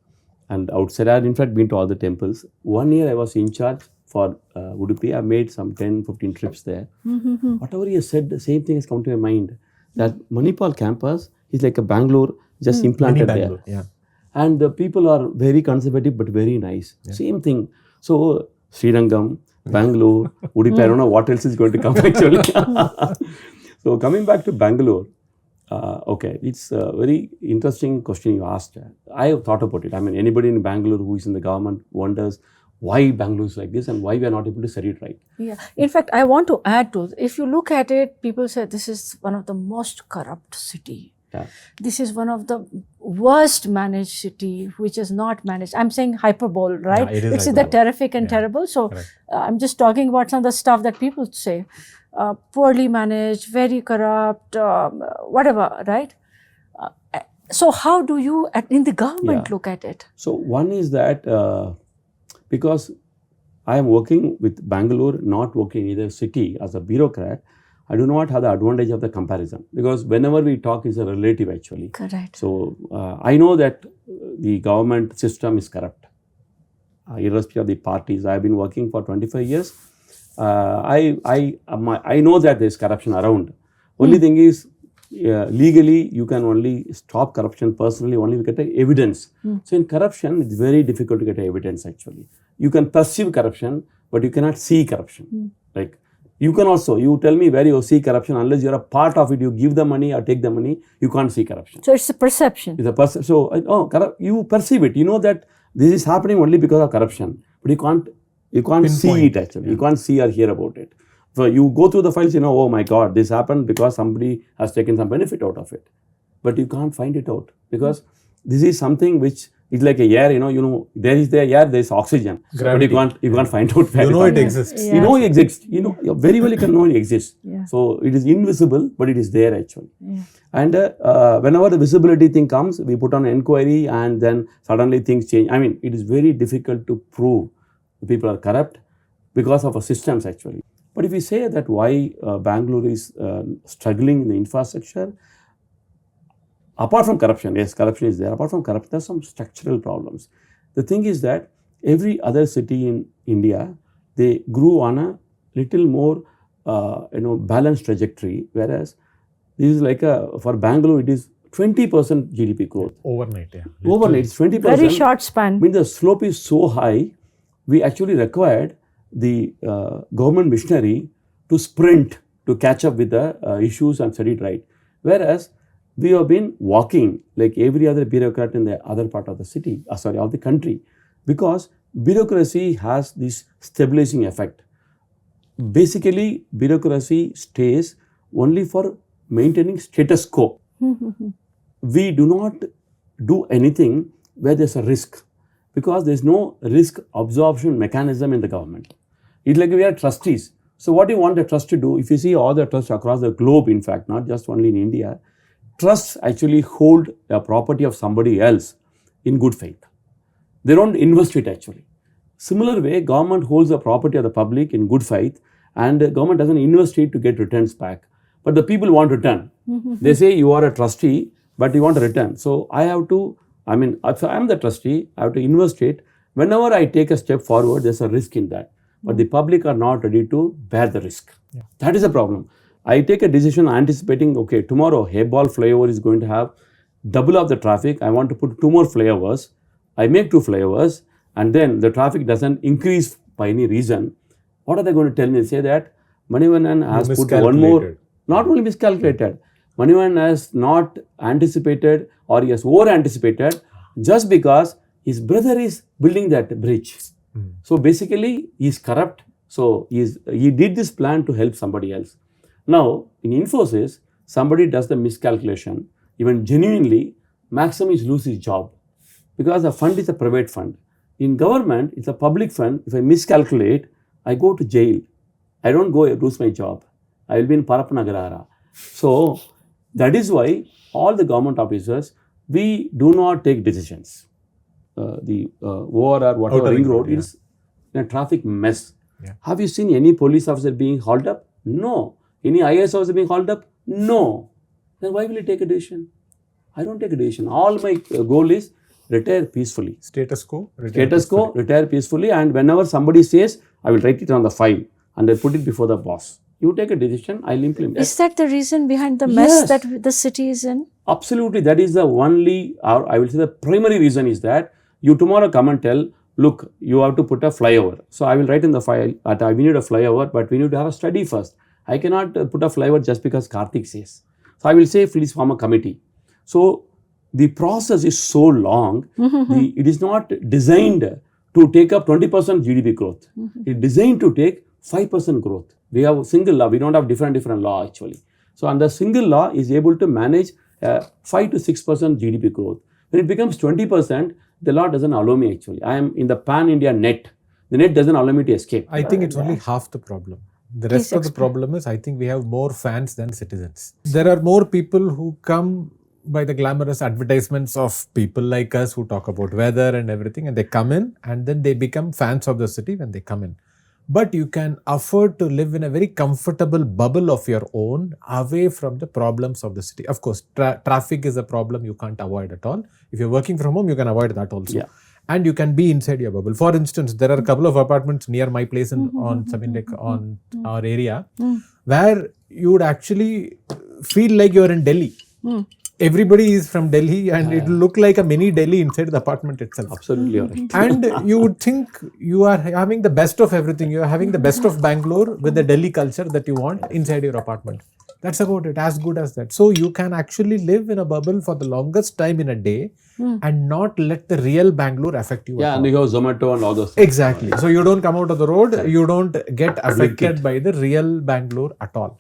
Speaker 1: And outside, I had in fact been to all the temples. 1 year I was in charge for Udupi. I made some 10, 15 trips there. Whatever you said, the same thing has come to my mind. That Manipal campus is like a Bangalore just implanted there.
Speaker 2: Yeah.
Speaker 1: And the people are very conservative but very nice. Same thing. So, Srirangam, Bangalore, Udupi, I don't know what else is going to come actually. So, coming back to Bangalore, it's a very interesting question you asked. I have thought about it. Anybody in Bangalore who is in the government wonders why Bangalore is like this and why we are not able to set it right.
Speaker 3: Yeah. In fact, I want to add to, if you look at it, people say this is one of the most corrupt city.
Speaker 1: Yeah.
Speaker 3: This is one of the worst managed city which is not managed. I'm saying hyperbole, right?
Speaker 2: Yeah, it is
Speaker 3: it's
Speaker 2: hyperbole.
Speaker 3: either terrific and
Speaker 2: Yeah,
Speaker 3: terrible. So
Speaker 2: correct.
Speaker 3: I'm just talking about some of the stuff that people say. Poorly managed, very corrupt, whatever, right? So how do you in the government
Speaker 1: Yeah.
Speaker 3: look at it?
Speaker 1: So one is that because I am working with Bangalore, not working in either city as a bureaucrat, I do not have the advantage of the comparison, because whenever we talk is a relative actually.
Speaker 3: Correct.
Speaker 1: So I know that the government system is corrupt, irrespective of the parties. I have been working for 25 years. I know that there is corruption around. Only thing is, legally you can only stop corruption personally only if you get evidence. So in corruption, it's very difficult to get evidence actually. You can perceive corruption, but you cannot see corruption. Like you can also, you tell me where you see corruption, unless you're a part of it, you give the money or take the money, you can't see corruption.
Speaker 3: So it's a perception.
Speaker 1: It's a so you perceive it. You know that this is happening only because of corruption, but you can't see it actually. You can't see or hear about it. So you go through the files, you know, oh my God, this happened because somebody has taken some benefit out of it. But you can't find it out, because this is something which is like a air, you know, there is the air, there is oxygen.
Speaker 2: Gravity.
Speaker 1: But you can't find out where
Speaker 2: You know it
Speaker 1: is.
Speaker 2: exists.
Speaker 3: Yeah.
Speaker 1: You know it exists. You know very well you can know it exists.
Speaker 3: Yeah.
Speaker 1: So it is invisible, but it is there actually.
Speaker 3: Yeah.
Speaker 1: And whenever the visibility thing comes, we put on an inquiry and then suddenly things change. I mean, it is very difficult to prove the people are corrupt because of our systems actually. But if we say that why Bangalore is struggling in the infrastructure, apart from corruption, yes, corruption is there. Apart from corruption, there are some structural problems. The thing is that every other city in India, they grew on a little more, balanced trajectory, whereas this is like for Bangalore, it is 20% GDP growth.
Speaker 2: Overnight, yeah.
Speaker 1: Overnight, it's 20%.
Speaker 3: Very short span.
Speaker 1: I mean, the slope is so high, we actually required the government machinery to sprint to catch up with the issues and set it right. Whereas we have been walking like every other bureaucrat in the other part of the city, of the country, because bureaucracy has this stabilizing effect. Basically, bureaucracy stays only for maintaining status quo. We do not do anything where there's a risk, because there's no risk absorption mechanism in the government. It's like we are trustees. So what do you want a trust to do? If you see all the trusts across the globe, in fact, not just only in India, trusts actually hold a property of somebody else in good faith. They don't invest it actually. Similar way, government holds the property of the public in good faith, and the government doesn't invest it to get returns back. But the people want return. They say you are a trustee, but you want a return. So I have to, if I am the trustee, I have to invest it. Whenever I take a step forward, there's a risk in that. But the public are not ready to bear the risk. Yeah. That is a problem. I take a decision anticipating, okay, tomorrow Hebbal flyover is going to have double of the traffic. I want to put 2 more flyovers. I make 2 flyovers, and then the traffic doesn't increase by any reason. What are they going to tell me? They say that Manivannan has put 1 more, not only miscalculated, Manivannan has not anticipated, or he has over-anticipated just because his brother is building that bridge. So basically, he is corrupt. So he did this plan to help somebody else. Now, in Infosys, somebody does the miscalculation, even genuinely, maximum is lose his job, because the fund is a private fund. In government, it's a public fund. If I miscalculate, I go to jail. I don't go lose my job. I will be in Parapanagarara. So that is why all the government officers, we do not take decisions. The OR or whatever ring road is in a traffic mess. Yeah. Have you seen any police officer being hauled up? No. Any IAS officer being hauled up? No. Then why will you take a decision? I don't take a decision. All my goal is retire peacefully.
Speaker 2: Status quo,
Speaker 1: retire peacefully. And whenever somebody says, I will write it on the file and I put it before the boss. You take a decision, I'll implement.
Speaker 3: Is that the reason behind the mess that the city is in? Absolutely.
Speaker 1: That is the only, or I will say the primary reason is that you tomorrow come and tell, look, you have to put a flyover. So I will write in the file that we need a flyover, but we need to have a study first. I cannot put a flyover just because Karthik says. So I will say, please form a committee. So the process is so long, it is not designed to take up 20% GDP growth. It is designed to take 5% growth. We have a single law, we don't have different law actually. So under single law is able to manage 5 to 6% GDP growth. When it becomes 20%, the law doesn't allow me actually. I am in the pan-India net. The net doesn't allow me to escape.
Speaker 2: I think it's only half the problem. The rest
Speaker 3: Please
Speaker 2: of the problem is I think we have more fans than citizens. There are more people who come by the glamorous advertisements of people like us who talk about weather and everything, and they come in and then they become fans of the city when they come in. But you can afford to live in a very comfortable bubble of your own, away from the problems of the city. Of course, traffic is a problem you can't avoid at all. If you're working from home, you can avoid that also.
Speaker 1: Yeah.
Speaker 2: And you can be inside your bubble. For instance, there are a couple of apartments near my place on our area where you would actually feel like you're in Delhi. Everybody is from Delhi and it will look like a mini Delhi inside the apartment itself.
Speaker 1: Absolutely, you're right.
Speaker 2: And you would think you are having the best of everything. You are having the best of Bangalore with the Delhi culture that you want inside your apartment. That's about it, as good as that. So you can actually live in a bubble for the longest time in a day and not let the real Bangalore affect you.
Speaker 1: Yeah, and you have Zomato and all those things.
Speaker 2: Exactly. So you don't come out of the road, you don't get affected by the real Bangalore at all.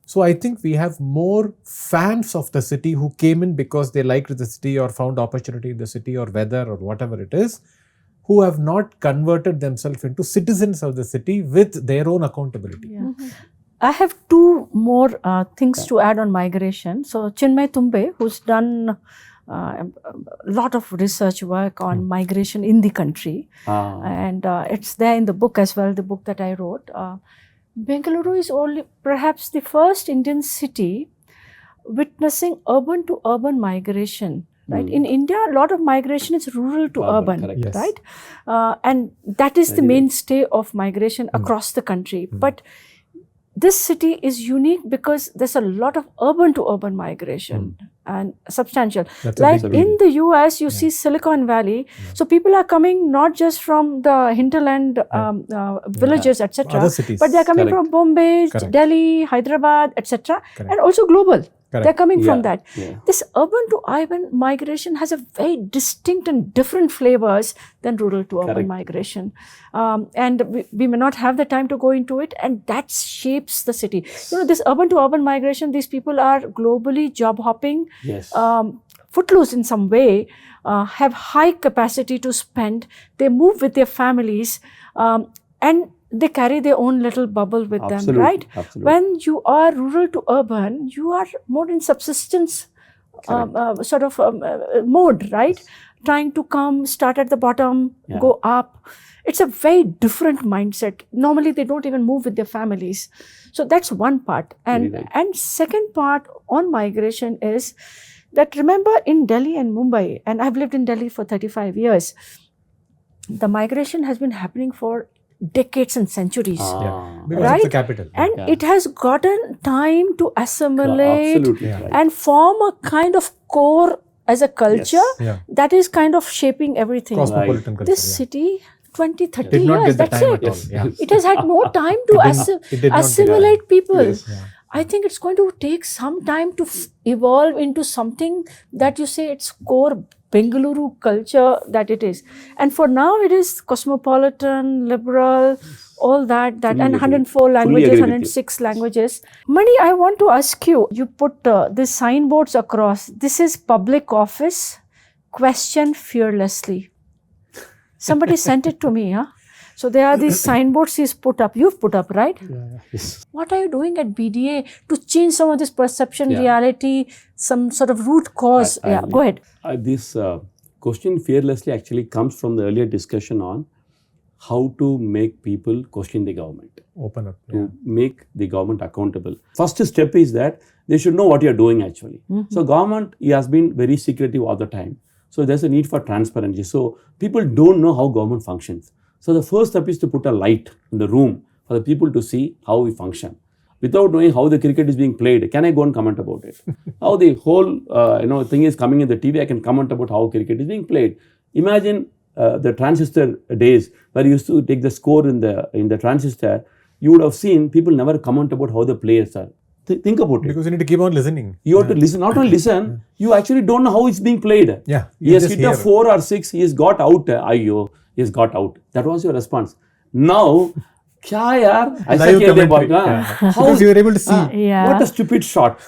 Speaker 2: So I think we have more fans of the city who came in because they liked the city or found opportunity in the city or weather or whatever it is, who have not converted themselves into citizens of the city with their own accountability.
Speaker 3: Yeah. I have two more things to add on migration. So Chinmay Tumbe, who's done a lot of research work on migration in the country, and it's there in the book as well, the book that I wrote. Bengaluru is only perhaps the first Indian city witnessing urban to urban migration. Right? In India, a lot of migration is rural to urban,
Speaker 1: correct.
Speaker 3: right? And that is the mainstay of migration across the country. But this city is unique because there's a lot of urban to urban migration and substantial. Like in the US, you see Silicon Valley. So people are coming not just from the hinterland villages, etc. But they're coming from Bombay, Delhi, Hyderabad, etc. And also global. They're coming from that. This urban to urban migration has a very distinct and different flavors than rural to urban migration. And we may not have the time to go into it, and that shapes the city. You know, this urban to urban migration, these people are globally job hopping, footloose in some way, have high capacity to spend, they move with their families, and they carry their own little bubble with them, right? When you are rural to urban, you are more in subsistence mode, right? Trying to start at the bottom, go up. It's a very different mindset. Normally, they don't even move with their families. So that's one part. And second part on migration is that, remember, in Delhi and Mumbai, and I've lived in Delhi for 35 years, the migration has been happening for decades and centuries,
Speaker 2: because it's the capital.
Speaker 3: And it has gotten time to assimilate and form a kind of core as a culture that is kind of shaping everything.
Speaker 2: Cosmopolitan culture.
Speaker 3: This city, 20, 30 years, that's it. It has had more time to assimilate people. I think it's going to take some time to evolve into something that you say it's core Bengaluru culture that it is. And for now, it is cosmopolitan, liberal, all that, and 104 languages, 106 languages. Mani, I want to ask you, you put these signboards across. This is public office, question fearlessly. Somebody sent it to me, huh? So there are these signboards he's put up. You've put up, right?
Speaker 1: Yes.
Speaker 3: What are you doing at BDA to change some of this perception, reality, some sort of root cause? Go ahead.
Speaker 1: This question fearlessly actually comes from the earlier discussion on how to make people question the government.
Speaker 2: Open up.
Speaker 1: To make the government accountable. First step is that they should know what you're doing actually. So government has been very secretive all the time. So there's a need for transparency. So people don't know how government functions. So the first step is to put a light in the room for the people to see how we function. Without knowing how the cricket is being played, can I go and comment about it? How the whole thing is coming in the TV, I can comment about how cricket is being played. Imagine the transistor days where you used to take the score in the transistor. You would have seen people never comment about how the players are. Think about it.
Speaker 2: Because you need to keep on listening.
Speaker 1: You have to listen, not only listen, you actually don't know how it's being played. He has hit a 4 or 6, he has got out, he has got out. That was your response. Now, Kya yaar? I
Speaker 2: Live
Speaker 1: said,
Speaker 2: commentary. Yeah. Because you were able to see.
Speaker 3: Yeah.
Speaker 1: What a stupid shot.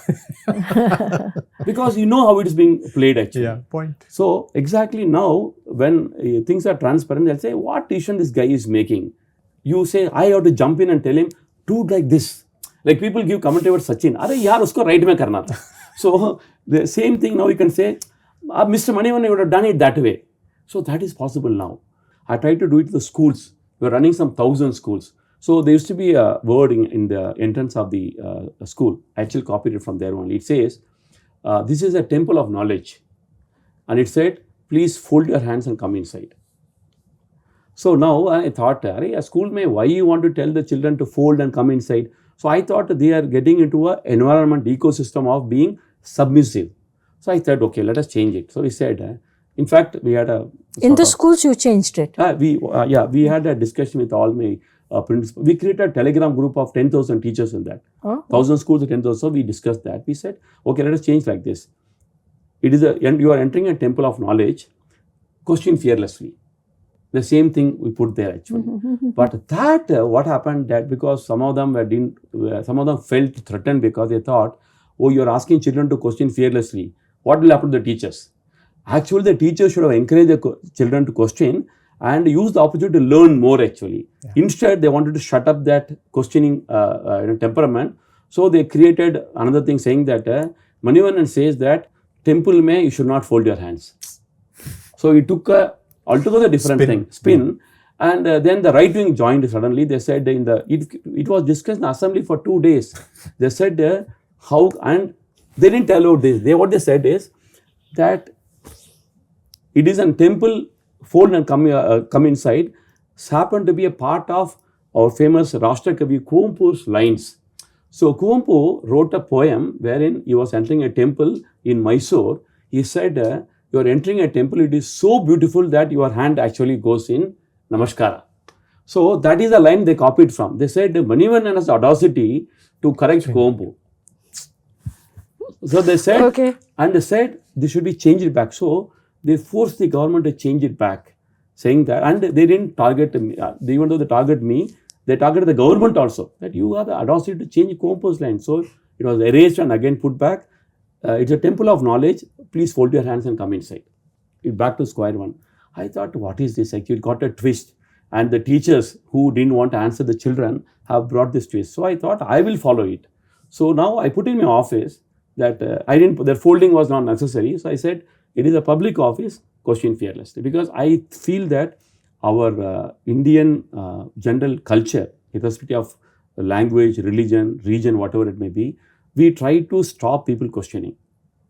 Speaker 1: Because you know how it is being played actually.
Speaker 2: Yeah, point.
Speaker 1: So exactly now, when things are transparent, they'll say, what decision this guy is making? You say, I have to jump in and tell him, do it like this. Like people give commentary about Sachin. Arey yaar, usko right mein karna tha. So the same thing now you can say, Mr. Manivannan would have done it that way. So that is possible now. I tried to do it to the schools. We're running some 1,000 schools. So there used to be a word in the entrance of the school. I actually copied it from there only. It says, this is a temple of knowledge. And it said, please fold your hands and come inside. So now I thought, a school may, why you want to tell the children to fold and come inside? So I thought they are getting into an environment ecosystem of being submissive. So I thought, okay, let us change it. So we said, in fact, we had a...
Speaker 3: In the schools you changed it?
Speaker 1: We had a discussion with all my principals. We created a Telegram group of 10,000 teachers in that. 1,000 schools, 10,000. So we discussed that. We said, okay, let us change like this. It is you are entering a temple of knowledge, question fearlessly. The same thing we put there actually. But that, what happened that because some of them felt threatened because they thought, oh, you are asking children to question fearlessly. What will happen to the teachers? Actually, the teachers should have encouraged the children to question and use the opportunity to learn more actually. Yeah. Instead, they wanted to shut up that questioning temperament. So they created another thing saying that Manivannan says that temple mein you should not fold your hands. So he took a altogether different spin. And then the right wing joined suddenly. They said it was discussed in assembly for 2 days. They said how, and they didn't tell out this. What they said is that it is a temple, fold and come inside, happened to be a part of our famous Rashtra Kavi Kuvempu's lines. So Kuvempu wrote a poem wherein he was entering a temple in Mysore. He said, you are entering a temple, it is so beautiful that your hand actually goes in Namaskara. So that is the line they copied from. They said, Manivannan has the audacity to correct Kuvempu. So they said, okay. And they said, this should be changed back. So they forced the government to change it back, saying that, and they didn't target me, even though they targeted me, they targeted the government also, that you have the audacity to change Kuvempu's line. So it was erased and again put back. It's a temple of knowledge, please fold your hands and come inside. It back to square one. I thought, what is this? Actually, it got a twist. And the teachers who didn't want to answer the children have brought this twist. So I thought, I will follow it. So now I put in my office that that folding was not necessary. So I said, it is a public office, question fearlessly. Because I feel that our Indian general culture, irrespective of language, religion, region, whatever it may be, we try to stop people questioning.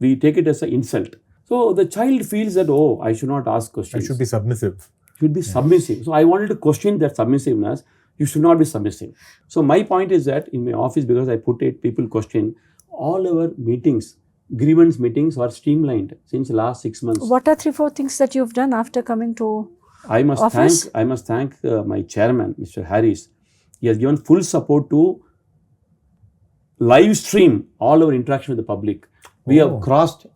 Speaker 1: We take it as an insult. So the child feels that, oh, I should not ask questions.
Speaker 2: I should be submissive.
Speaker 1: Should be submissive. So I wanted to question that submissiveness. You should not be submissive. So my point is that in my office, because I put it, people question, all our meetings, grievance meetings are streamlined since the last 6 months.
Speaker 3: What are 3-4 things that you've done after coming to office?
Speaker 1: I must thank my chairman, Mr. Harris. He has given full support to live stream all our interaction with the public. We have crossed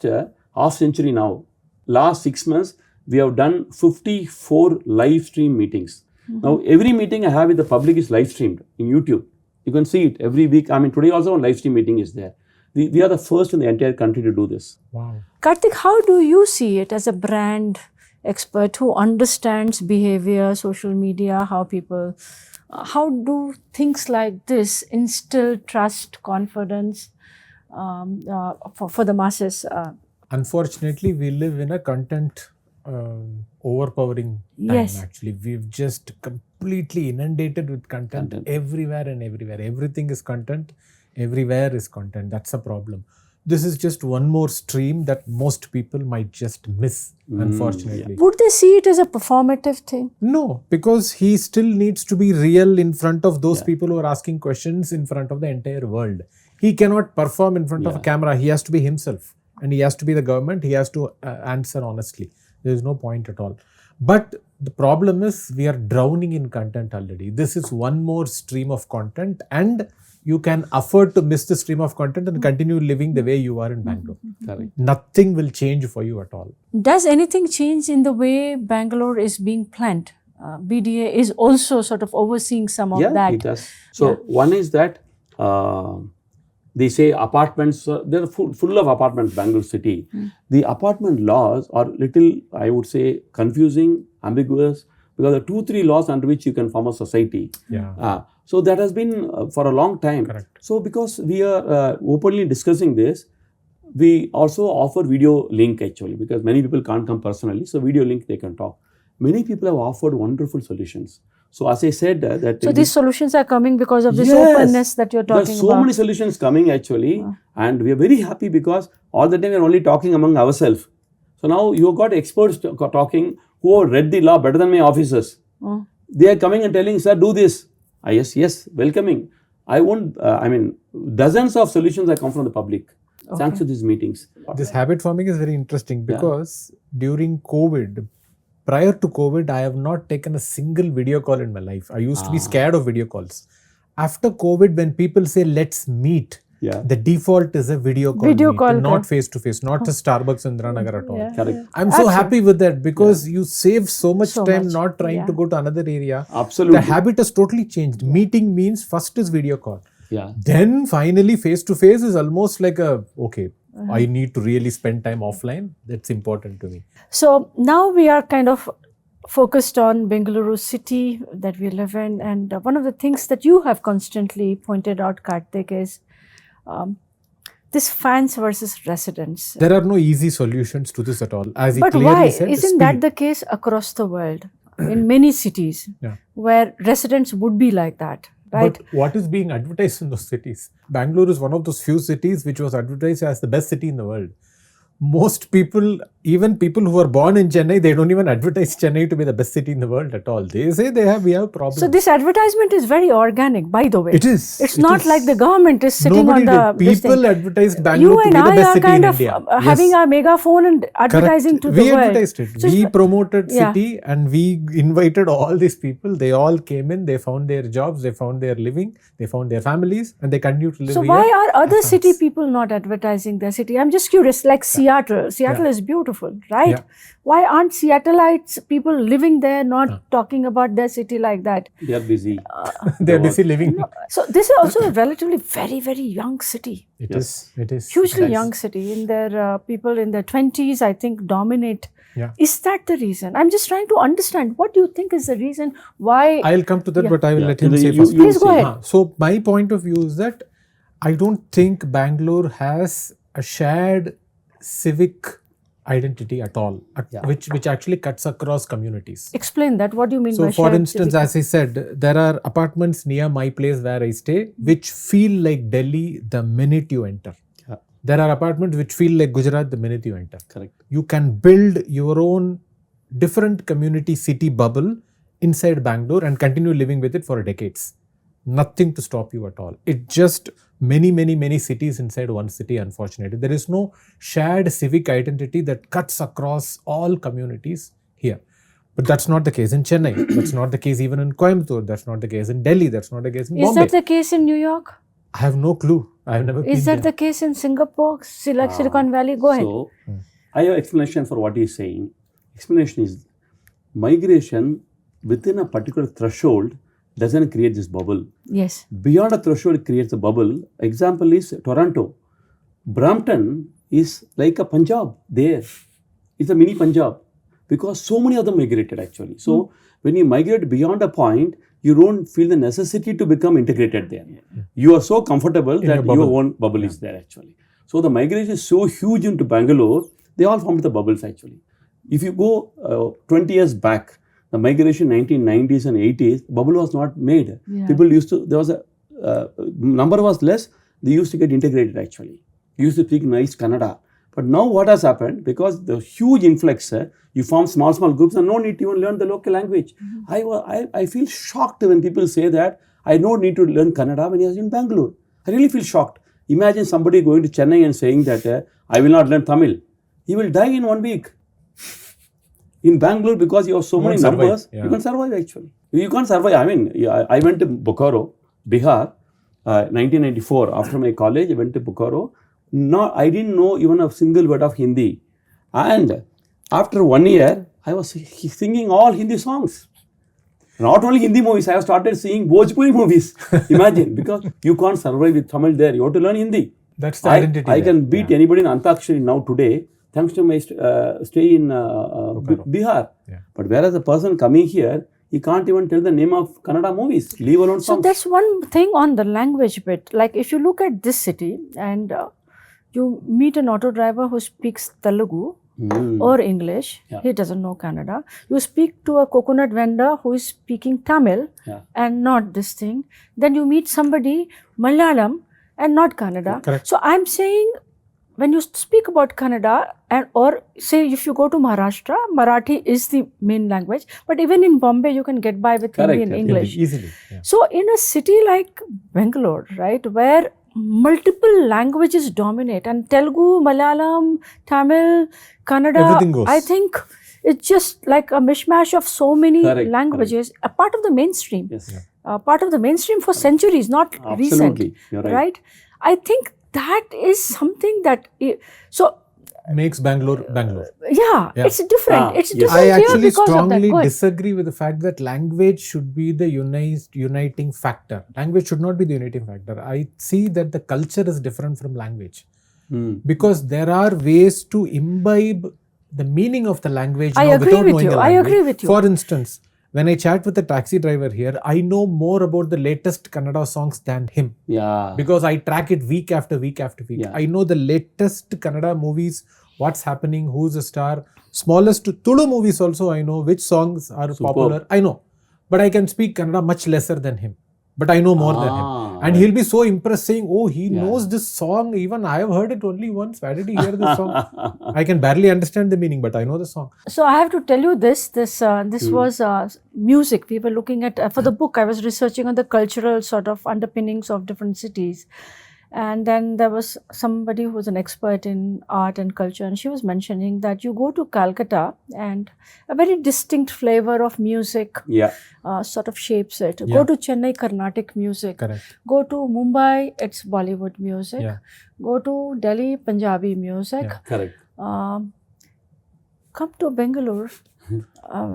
Speaker 1: a half century now. Last 6 months, we have done 54 live stream meetings. Now, every meeting I have with the public is live streamed in YouTube. You can see it every week. I mean, today also a live stream meeting is there. We are the first in the entire country to do this.
Speaker 2: Wow.
Speaker 3: Karthik, how do you see it as a brand expert who understands behavior, social media, how do things like this instill trust, confidence for the masses?
Speaker 2: Unfortunately, we live in a content overpowering time actually. We've just completely inundated with content everywhere and everywhere. Everything is content. Everywhere is content. That's a problem. This is just one more stream that most people might just miss, unfortunately.
Speaker 3: Yeah. Would they see it as a performative thing?
Speaker 2: No, because he still needs to be real in front of those people who are asking questions in front of the entire world. He cannot perform in front of a camera. He has to be himself. And he has to be the government. He has to answer honestly. There is no point at all. But the problem is we are drowning in content already. This is one more stream of content, and you can afford to miss the stream of content and continue living the way you are in Bangalore. Nothing will change for you at all.
Speaker 3: Does anything change in the way Bangalore is being planned BDA is also sort of overseeing some of
Speaker 1: Yeah,
Speaker 3: that.
Speaker 1: it does. So one is that they say apartments, they're full of apartments, Bangalore city. The apartment laws are little, I would say, confusing, ambiguous, because there are 2-3 laws under which you can form a society. So that has been for a long time.
Speaker 2: Correct.
Speaker 1: So because we are openly discussing this, we also offer video link actually, because many people can't come personally. So video link, they can talk. Many people have offered wonderful solutions. So as I said that...
Speaker 3: So these solutions are coming because of this
Speaker 1: Yes,
Speaker 3: openness that you're talking
Speaker 1: there's so
Speaker 3: about.
Speaker 1: many solutions coming actually, and we are very happy because all the time we are only talking among ourselves. So now you have got experts talking who have read the law better than my officers. They are coming and telling, sir, do this. Yes, welcoming. I won't, dozens of solutions have come from the public thanks to these meetings.
Speaker 2: This habit forming is very interesting because during COVID, prior to COVID, I have not taken a single video call in my life. I used to be scared of video calls. After COVID, when people say, let's meet, the default is a video call, not face to face, not just Starbucks in Indiranagar at all.
Speaker 1: Correct.
Speaker 2: I'm so happy with that because you save so much time not trying to go to another area.
Speaker 1: Absolutely.
Speaker 2: The habit has totally changed. Meeting means first is video call.
Speaker 1: Yeah.
Speaker 2: Then finally face to face is almost like I need to really spend time offline. That's important to me.
Speaker 3: So now we are kind of focused on Bengaluru city that we live in, and one of the things that you have constantly pointed out, Karthik, is this fans versus residents.
Speaker 2: There are no easy solutions to this at all. As he
Speaker 3: But
Speaker 2: clearly
Speaker 3: why?
Speaker 2: said,
Speaker 3: Isn't that the case across the world in many cities where residents would be like that? Right.
Speaker 2: But what is being advertised in those cities? Bangalore is one of those few cities which was advertised as the best city in the world. Most people, even people who are born in Chennai, they don't even advertise Chennai to be the best city in the world at all. They say we have problems.
Speaker 3: So this advertisement is very organic, by the way.
Speaker 2: It is.
Speaker 3: It's not like the government is sitting
Speaker 2: Nobody
Speaker 3: on the...
Speaker 2: did. People advertised Bangalore to be the best city in India.
Speaker 3: You and I are kind of having our megaphone and advertising to the world.
Speaker 2: We advertised it.
Speaker 3: So
Speaker 2: we promoted city and we invited all these people. They all came in, they found their jobs, they found their living, they found their families, and they continue to live
Speaker 3: So
Speaker 2: here.
Speaker 3: why are other city people not advertising their city? I'm just curious, like Seattle. Seattle is beautiful, right?
Speaker 2: Yeah.
Speaker 3: Why aren't Seattleites, people living there, not talking about their city like that?
Speaker 1: They are busy.
Speaker 2: They're busy living.
Speaker 3: So this is also a relatively very, very young city.
Speaker 2: It is.
Speaker 3: Hugely young city. In their people in their 20s, I think, dominate.
Speaker 2: Yeah.
Speaker 3: Is that the reason? I'm just trying to understand. What do you think is the reason why?
Speaker 2: I'll come to that, but I will let him say first.
Speaker 3: Please go ahead.
Speaker 2: So my point of view is that I don't think Bangalore has a shared civic identity at all, which actually cuts across communities.
Speaker 3: Explain that. What do you mean by
Speaker 2: So, for
Speaker 3: shared
Speaker 2: instance,
Speaker 3: civic?
Speaker 2: as I said, there are apartments near my place where I stay, which feel like Delhi the minute you enter. There are apartments which feel like Gujarat the minute you enter.
Speaker 1: Correct.
Speaker 2: You can build your own different community city bubble inside Bangalore and continue living with it for decades. Nothing to stop you at all. It just many cities inside one city, unfortunately. There is no shared civic identity that cuts across all communities here. But that's not the case in Chennai. That's not the case even in Coimbatore. That's not the case in Delhi. That's not the case in Bombay.
Speaker 3: Is that the case in New York?
Speaker 2: I have no clue. I have never been
Speaker 3: Is that
Speaker 2: there.
Speaker 3: the case in Singapore, like Silicon Valley? Go ahead.
Speaker 1: So, I have explanation for what he is saying. Explanation is migration within a particular threshold doesn't create this bubble.
Speaker 3: Yes.
Speaker 1: Beyond a threshold, it creates a bubble. Example is Toronto. Brampton is like a Punjab there. It's a mini Punjab because so many of them migrated actually. So, when you migrate beyond a point, you don't feel the necessity to become integrated there. You are so comfortable that your own bubble is there actually. So, the migration is so huge into Bangalore, they all formed the bubbles actually. If you go 20 years back, the migration 1990s and 80s, bubble was not made. People used to, there was a number was less, they used to get integrated actually. Used to speak nice Kannada. But now what has happened, because the huge influx, you form small groups and no need to even learn the local language. I feel shocked when people say that I don't need to learn Kannada when I was in Bangalore. I really feel shocked. Imagine somebody going to Chennai and saying that I will not learn Tamil. He will die in 1 week. In Bangalore, because you have so many numbers, you can survive actually. You can't survive. I mean, I went to Bokaro, Bihar, 1994. After my college, I went to Bokaro. I didn't know even a single word of Hindi. And after 1 year, I was singing all Hindi songs. Not only Hindi movies, I have started seeing Bhojpuri movies. Imagine, because you can't survive with Tamil there. You have to learn Hindi.
Speaker 2: That's the identity.
Speaker 1: I can beat anybody in Antakshari now today, thanks to my stay in Bihar.
Speaker 2: Yeah.
Speaker 1: But whereas a person coming here, he can't even tell the name of Kannada movies, leave alone
Speaker 3: So
Speaker 1: songs.
Speaker 3: that's one thing on the language bit. Like if you look at this city and you meet an auto driver who speaks Telugu or English, he doesn't know Kannada. You speak to a coconut vendor who is speaking Tamil and not this thing. Then you meet somebody Malayalam and not Kannada.
Speaker 2: Correct.
Speaker 3: So I'm saying when you speak about Kannada or say if you go to Maharashtra, Marathi is the main language. But even in Bombay, you can get by with Hindi and English.
Speaker 2: Easily. Yeah.
Speaker 3: So in a city like Bangalore, right, where multiple languages dominate and Telugu, Malayalam, Tamil, Kannada,
Speaker 2: Everything goes.
Speaker 3: I think it's just like a mishmash of so many languages, a part of the mainstream.
Speaker 1: Yes.
Speaker 3: Part of the mainstream for centuries, not recent.
Speaker 1: Absolutely, you're right.
Speaker 3: I think that is something that
Speaker 2: Makes Bangalore.
Speaker 3: it's different. It's different
Speaker 2: I
Speaker 3: here
Speaker 2: actually
Speaker 3: because of that.
Speaker 2: strongly
Speaker 3: Go ahead.
Speaker 2: disagree with the fact that language should be the uniting factor. Language should not be the uniting factor. I see that the culture is different from language because there are ways to imbibe the meaning of the language
Speaker 3: I
Speaker 2: now
Speaker 3: agree
Speaker 2: without
Speaker 3: with
Speaker 2: knowing
Speaker 3: you.
Speaker 2: the
Speaker 3: I
Speaker 2: language.
Speaker 3: agree with you.
Speaker 2: For instance, when I chat with a taxi driver here, I know more about the latest Kannada songs than him.
Speaker 1: Yeah.
Speaker 2: Because I track it week after week after week.
Speaker 1: Yeah.
Speaker 2: I know the latest Kannada movies, what's happening, who's a star. Smallest Tulu movies also I know which songs are popular. I know. But I can speak Kannada much lesser than him. But I know more than him. And he'll be so impressed saying, oh, he knows this song. Even I have heard it only once. Where did he hear this song? I can barely understand the meaning, but I know the song.
Speaker 3: So I have to tell you this was music. We were looking at, for the book, I was researching on the cultural sort of underpinnings of different cities. And then there was somebody who was an expert in art and culture, and she was mentioning that you go to Calcutta and a very distinct flavor of music sort of shapes it. Go to Chennai, Carnatic music.
Speaker 2: Correct.
Speaker 3: Go to Mumbai, it's Bollywood music.
Speaker 2: Yeah.
Speaker 3: Go to Delhi, Punjabi music.
Speaker 2: Yeah.
Speaker 1: Correct.
Speaker 3: Come to Bangalore.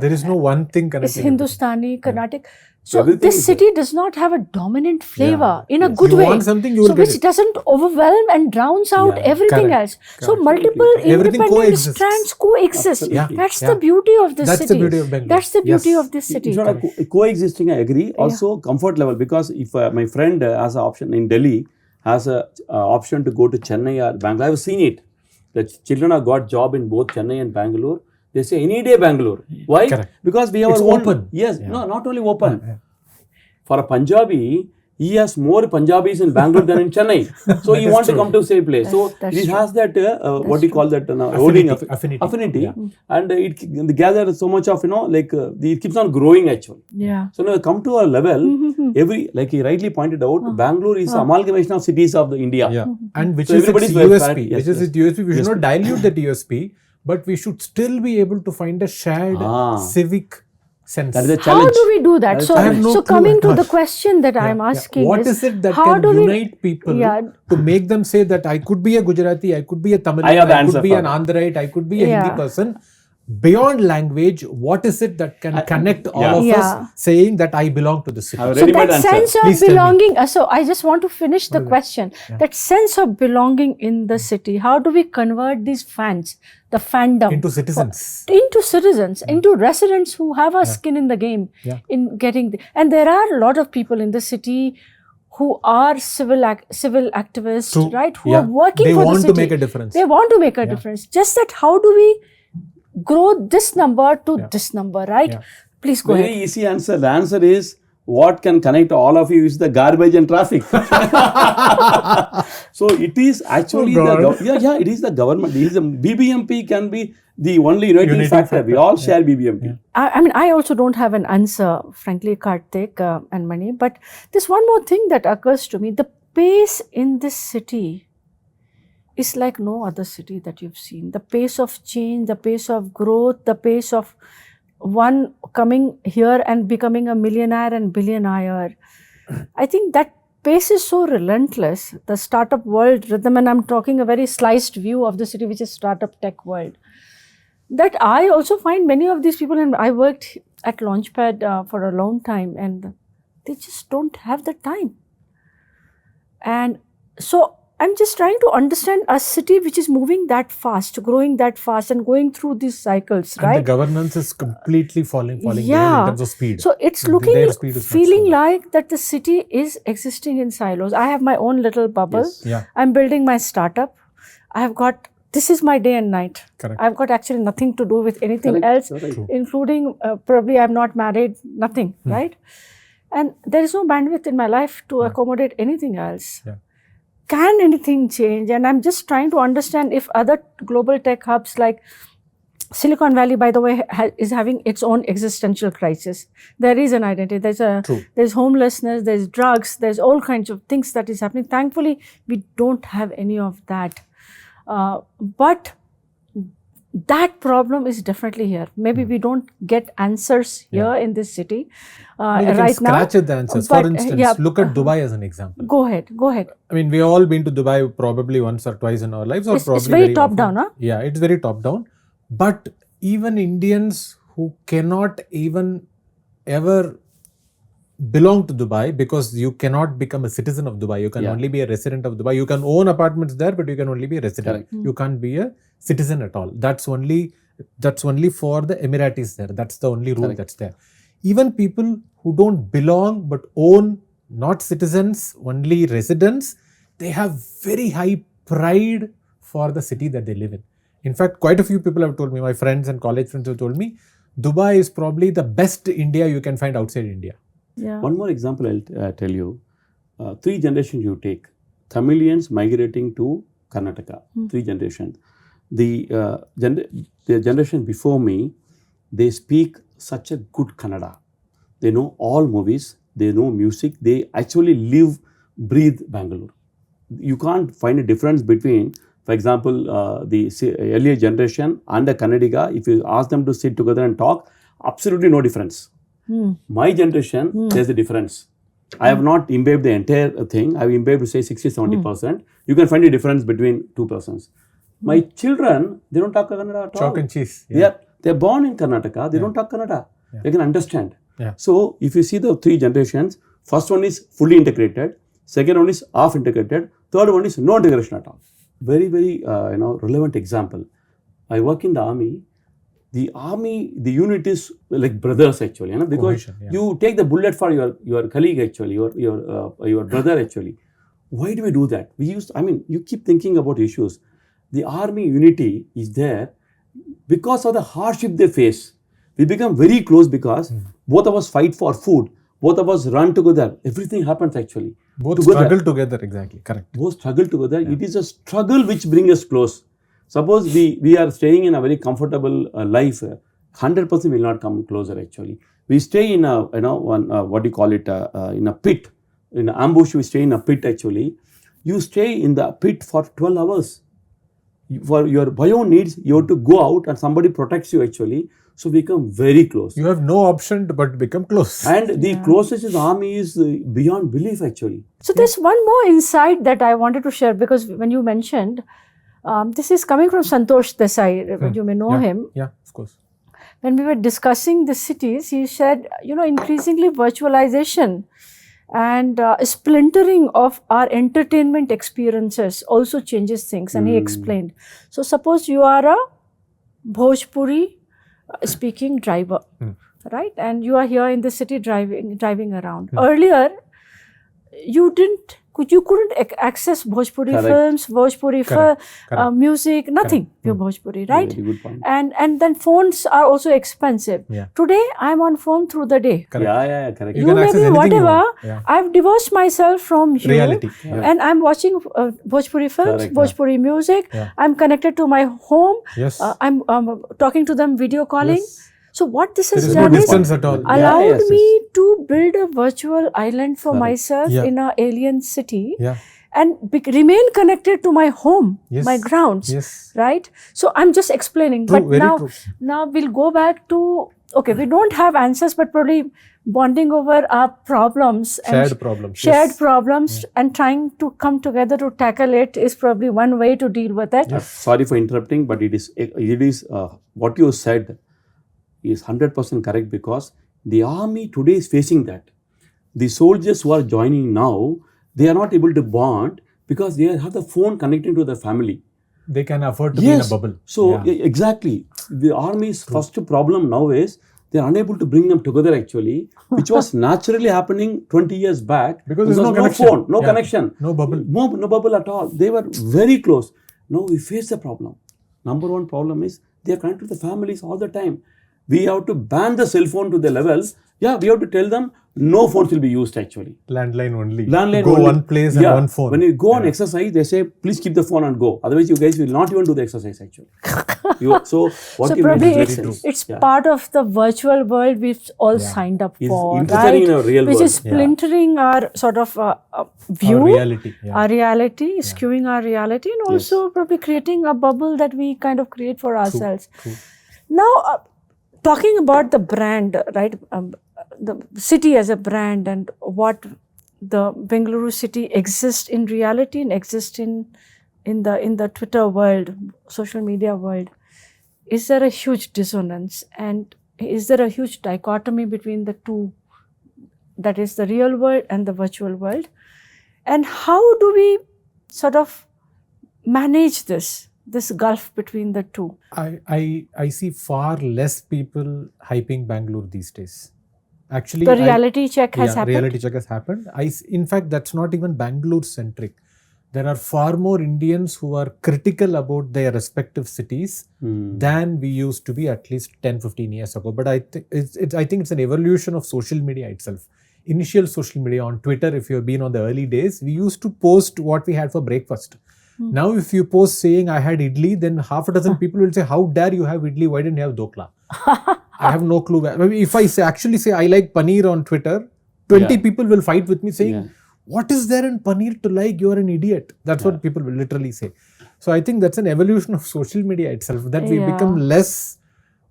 Speaker 2: There is no one thing connected.
Speaker 3: It's Hindustani, Carnatic. So
Speaker 1: Everything
Speaker 3: this city does not have a dominant flavor in a good
Speaker 2: You
Speaker 3: way.
Speaker 2: want something, you will
Speaker 3: So
Speaker 2: get
Speaker 3: which
Speaker 2: it.
Speaker 3: doesn't overwhelm and drowns out everything else. So multiple
Speaker 2: Everything
Speaker 3: independent
Speaker 2: coexists.
Speaker 3: strands coexist.
Speaker 1: Absolutely.
Speaker 3: That's the beauty of this
Speaker 2: That's
Speaker 3: city.
Speaker 2: the beauty of Bangalore.
Speaker 3: That's the beauty
Speaker 2: Yes.
Speaker 3: of this city.
Speaker 1: It's not a coexisting, I agree. Also, comfort level, because if my friend has an option in Delhi, has a option to go to Chennai or Bangalore, I've seen it. The children have got job in both Chennai and Bangalore. They say any day Bangalore. Why?
Speaker 2: Correct.
Speaker 1: Because we have
Speaker 2: It's
Speaker 1: our own.
Speaker 2: open.
Speaker 1: Yes, no, not only open.
Speaker 2: Yeah.
Speaker 1: For a Punjabi, he has more Punjabis in Bangalore than in Chennai. So he wants to come to same place. So
Speaker 3: That's
Speaker 1: it
Speaker 3: true.
Speaker 1: has that what do you call that rolling
Speaker 2: Affinity. Yeah.
Speaker 1: and it gathers so much of it keeps on growing actually.
Speaker 3: Yeah.
Speaker 1: So now come to a level every, like he rightly pointed out, Bangalore is amalgamation of cities of the India.
Speaker 2: Yeah. And which
Speaker 1: So
Speaker 2: is its
Speaker 1: everybody's very
Speaker 2: USP.
Speaker 1: parent- yes,
Speaker 2: which is
Speaker 1: yes.
Speaker 2: its USP. We should not dilute that USP, but we should still be able to find a shared civic sense.
Speaker 1: That is a
Speaker 3: How
Speaker 1: challenge.
Speaker 3: do we do that? So,
Speaker 2: I have no
Speaker 3: so
Speaker 2: clue
Speaker 3: coming
Speaker 2: at
Speaker 3: to
Speaker 2: all.
Speaker 3: the question that I'm asking
Speaker 2: What is it that
Speaker 3: how
Speaker 2: can
Speaker 3: do we
Speaker 2: unite people to make them say that I could be a Gujarati, I could be a Tamil,
Speaker 1: I have the
Speaker 2: I
Speaker 1: answer
Speaker 2: could be
Speaker 1: for
Speaker 2: an
Speaker 1: that.
Speaker 2: Andhraite, I could be a
Speaker 3: Yeah.
Speaker 2: Hindi person. Beyond language, what is it that can connect all of
Speaker 3: Yeah.
Speaker 2: us saying that I belong to the city?
Speaker 1: I have a
Speaker 3: So
Speaker 1: ready-made
Speaker 3: that
Speaker 1: answer.
Speaker 3: sense of
Speaker 2: Please tell me.
Speaker 3: belonging, so I just want to finish the question. That sense of belonging in the city, how do we convert these fans, the fandom,
Speaker 2: Into citizens.
Speaker 3: into citizens, into residents who have a skin in the game, in getting and there are a lot of people in the city who are civil activists,
Speaker 2: True.
Speaker 3: right? Who
Speaker 2: Yeah.
Speaker 3: are working
Speaker 2: They
Speaker 3: for
Speaker 2: want
Speaker 3: the
Speaker 2: to
Speaker 3: city.
Speaker 2: make a difference.
Speaker 3: They want to make a difference. Just that, how do we grow this number to this number, right?
Speaker 2: Yeah.
Speaker 3: Please go
Speaker 1: Very
Speaker 3: ahead.
Speaker 1: easy answer. The answer is what can connect all of you is the garbage and traffic. So it is actually it is the government. It is the BBMP can be the only uniting factor. We all share BBMP.
Speaker 3: I mean, I also don't have an answer, frankly, Karthik and Mani, but there's one more thing that occurs to me. The pace in this city is like no other city that you've seen. The pace of change, the pace of growth, the pace of one coming here and becoming a millionaire and billionaire. I think that pace is so relentless. The startup world rhythm, and I'm talking a very sliced view of the city, which is startup tech world. that I also find many of these people, and I worked at Launchpad for a long time, and they just don't have the time. And so I'm just trying to understand a city which is moving that fast, growing that fast, and going through these cycles,
Speaker 2: And
Speaker 3: right?
Speaker 2: the governance is completely falling behind in terms of speed.
Speaker 3: So it's
Speaker 2: Their
Speaker 3: looking,
Speaker 2: speed is not
Speaker 3: feeling
Speaker 2: so much.
Speaker 3: like that the city is existing in silos. I have my own little bubble.
Speaker 1: Yes.
Speaker 2: Yeah,
Speaker 3: I'm building my startup. I have got, this is my day and night.
Speaker 2: correct.
Speaker 3: I've got actually nothing to do with anything
Speaker 1: Correct.
Speaker 3: else,
Speaker 1: Correct.
Speaker 3: including probably I'm not married, nothing, right? And there is no bandwidth in my life to accommodate anything else.
Speaker 2: Yeah.
Speaker 3: Can anything change? And I'm just trying to understand if other global tech hubs like Silicon Valley, by the way, is having its own existential crisis. There is an identity. There's homelessness, there's drugs, there's all kinds of things that is happening. Thankfully, we don't have any of that. But that problem is definitely here. Maybe we don't get answers here in this city
Speaker 2: We can
Speaker 3: right now.
Speaker 2: scratch at the answers.
Speaker 3: but,
Speaker 2: For instance,
Speaker 3: yeah,
Speaker 2: look at Dubai as an example.
Speaker 3: Go ahead.
Speaker 2: I mean, we've all been to Dubai probably once or twice in our lives, or
Speaker 3: It's
Speaker 2: probably
Speaker 3: very top
Speaker 2: often.
Speaker 3: down, huh?
Speaker 2: Yeah, it's very top down. But even Indians who cannot even ever belong to Dubai, because you cannot become a citizen of Dubai. You can only be a resident of Dubai. You can own apartments there, but you can only be a resident.
Speaker 1: Correct.
Speaker 2: You can't be a citizen at all. That's only for the Emiratis there. That's the only rule that's there. Even people who don't belong but own, not citizens, only residents, they have very high pride for the city that they live in. In fact, quite a few people have told me, my friends and college friends have told me, Dubai is probably the best India you can find outside India.
Speaker 3: Yeah.
Speaker 1: One more example I'll tell you. 3 generations you take. Tamilians migrating to Karnataka. 3 generations. The generation before me, they speak such a good Kannada. They know all movies. They know music. They actually live, breathe Bangalore. You can't find a difference between, for example, the earlier generation and the Kannadiga. If you ask them to sit together and talk, absolutely no difference. My generation, there's a difference. I have not imbibed the entire thing. I have imbibed, say, 60-70%. You can find a difference between 2 persons. My children, they don't talk Kannada at all.
Speaker 2: Chalk and cheese. Yeah.
Speaker 1: They're born in Karnataka. They don't talk Kannada. They can understand.
Speaker 2: Yeah.
Speaker 1: So, if you see the 3 generations, first one is fully integrated. Second one is half integrated. Third one is no integration at all. Very, very relevant example. I work in the army. The army, the unit is like brothers actually, because
Speaker 2: Cohesion,
Speaker 1: you take the bullet for your colleague actually, your brother actually. Why do we do that? You keep thinking about issues. The army unity is there because of the hardship they face. We become very close because both of us fight for food, both of us run together. Everything happens actually.
Speaker 2: Both struggle together, exactly, correct.
Speaker 1: Both struggle together. Yeah. It is a struggle which brings us close. Suppose we are staying in a very comfortable life, 100% will not come closer actually. We stay in a, in a pit, in an ambush, we stay in a pit actually. You stay in the pit for 12 hours. For your bio needs, you have to go out and somebody protects you actually. So we become very close.
Speaker 2: You have no option but become close.
Speaker 1: And the closest is army is beyond belief actually.
Speaker 3: So there's one more insight that I wanted to share, because when you mentioned, this is coming from Santosh Desai, you may know him.
Speaker 2: Yeah, of course.
Speaker 3: When we were discussing the cities, he said, increasingly virtualization and splintering of our entertainment experiences also changes things. And he explained. So suppose you are a Bhojpuri speaking driver, right? And you are here in the city driving around. Earlier, you couldn't access Bhojpuri films, Bhojpuri music, nothing, pure Bhojpuri, right?
Speaker 1: Very good point.
Speaker 3: And then phones are also expensive.
Speaker 2: Yeah.
Speaker 3: Today, I'm on phone through the day.
Speaker 2: Correct.
Speaker 1: Yeah, correct.
Speaker 2: You
Speaker 3: You
Speaker 2: can
Speaker 3: may
Speaker 2: access
Speaker 3: be
Speaker 2: anything you
Speaker 3: whatever.
Speaker 2: want. Yeah.
Speaker 3: I've divorced myself from you.
Speaker 2: Reality. Yeah.
Speaker 3: And I'm watching Bhojpuri films,
Speaker 1: Correct.
Speaker 3: Bhojpuri music.
Speaker 2: Yeah.
Speaker 3: I'm connected to my home.
Speaker 2: Yes.
Speaker 3: I'm talking to them video calling.
Speaker 2: Yes.
Speaker 3: So what this
Speaker 2: There
Speaker 3: has
Speaker 2: is no
Speaker 3: done is
Speaker 2: distance at all.
Speaker 3: allowed
Speaker 1: yes,
Speaker 3: me to build a virtual island for
Speaker 1: Correct.
Speaker 3: myself
Speaker 2: Yeah.
Speaker 3: in an alien city
Speaker 2: Yeah.
Speaker 3: and remain connected to my home,
Speaker 2: Yes.
Speaker 3: my grounds,
Speaker 2: Yes.
Speaker 3: right? So I'm just explaining.
Speaker 2: True,
Speaker 3: but
Speaker 2: very true.
Speaker 3: now we'll go back to, okay, we don't have answers, but probably bonding over our problems
Speaker 2: Shared problems.
Speaker 3: shared
Speaker 2: yes.
Speaker 3: problems and trying to come together to tackle it is probably one way to deal with it.
Speaker 1: Sorry for interrupting, but it is what you said is 100% correct, because the army today is facing that. The soldiers who are joining now, they are not able to bond because they have the phone connecting to their family.
Speaker 2: They can afford to be in a bubble.
Speaker 1: So exactly, the army's first problem now is they are unable to bring them together actually, which was naturally happening 20 years back
Speaker 2: Because there's no
Speaker 1: connection. Phone, no connection,
Speaker 2: no bubble.
Speaker 1: no bubble at all. They were very close. Now we face the problem. Number one problem is they are connected to the families all the time. We have to ban the cell phone to the levels. Yeah, we have to tell them no phones will be used actually.
Speaker 2: Landline only.
Speaker 1: Landline
Speaker 2: go
Speaker 1: only.
Speaker 2: one place and one phone.
Speaker 1: When you go on exercise, they say, please keep the phone and go. Otherwise, you guys will not even do the exercise actually. So
Speaker 3: probably it's part of the virtual world we've all signed up for,
Speaker 1: right? In a real
Speaker 3: which
Speaker 1: world.
Speaker 3: is splintering our sort of view,
Speaker 2: our reality,
Speaker 3: skewing our reality, and also probably creating a bubble that we kind of create for ourselves.
Speaker 2: True.
Speaker 3: Now, talking about the brand, right? The city as a brand and what the Bengaluru city exists in reality and exists in the Twitter world, social media world. Is there a huge dissonance, and is there a huge dichotomy between the two, that is the real world and the virtual world? And how do we sort of manage this gulf between the two?
Speaker 2: I see far less people hyping Bangalore these days. Actually,
Speaker 3: the reality check has happened.
Speaker 2: Reality check has happened. In fact, that's not even Bangalore centric. There are far more Indians who are critical about their respective cities than we used to be at least 10-15 years ago. But I think it's an evolution of social media itself. Initial social media on Twitter, if you have been on the early days, we used to post what we had for breakfast. Now, if you post saying I had idli, then half a dozen people will say, how dare you have idli? Why didn't you have dokla? I have no clue. If I actually say I like paneer on Twitter, 20 people will fight with me saying, what is there in paneer to like? You're an idiot. That's what people will literally say. So I think that's an evolution of social media itself, that we become less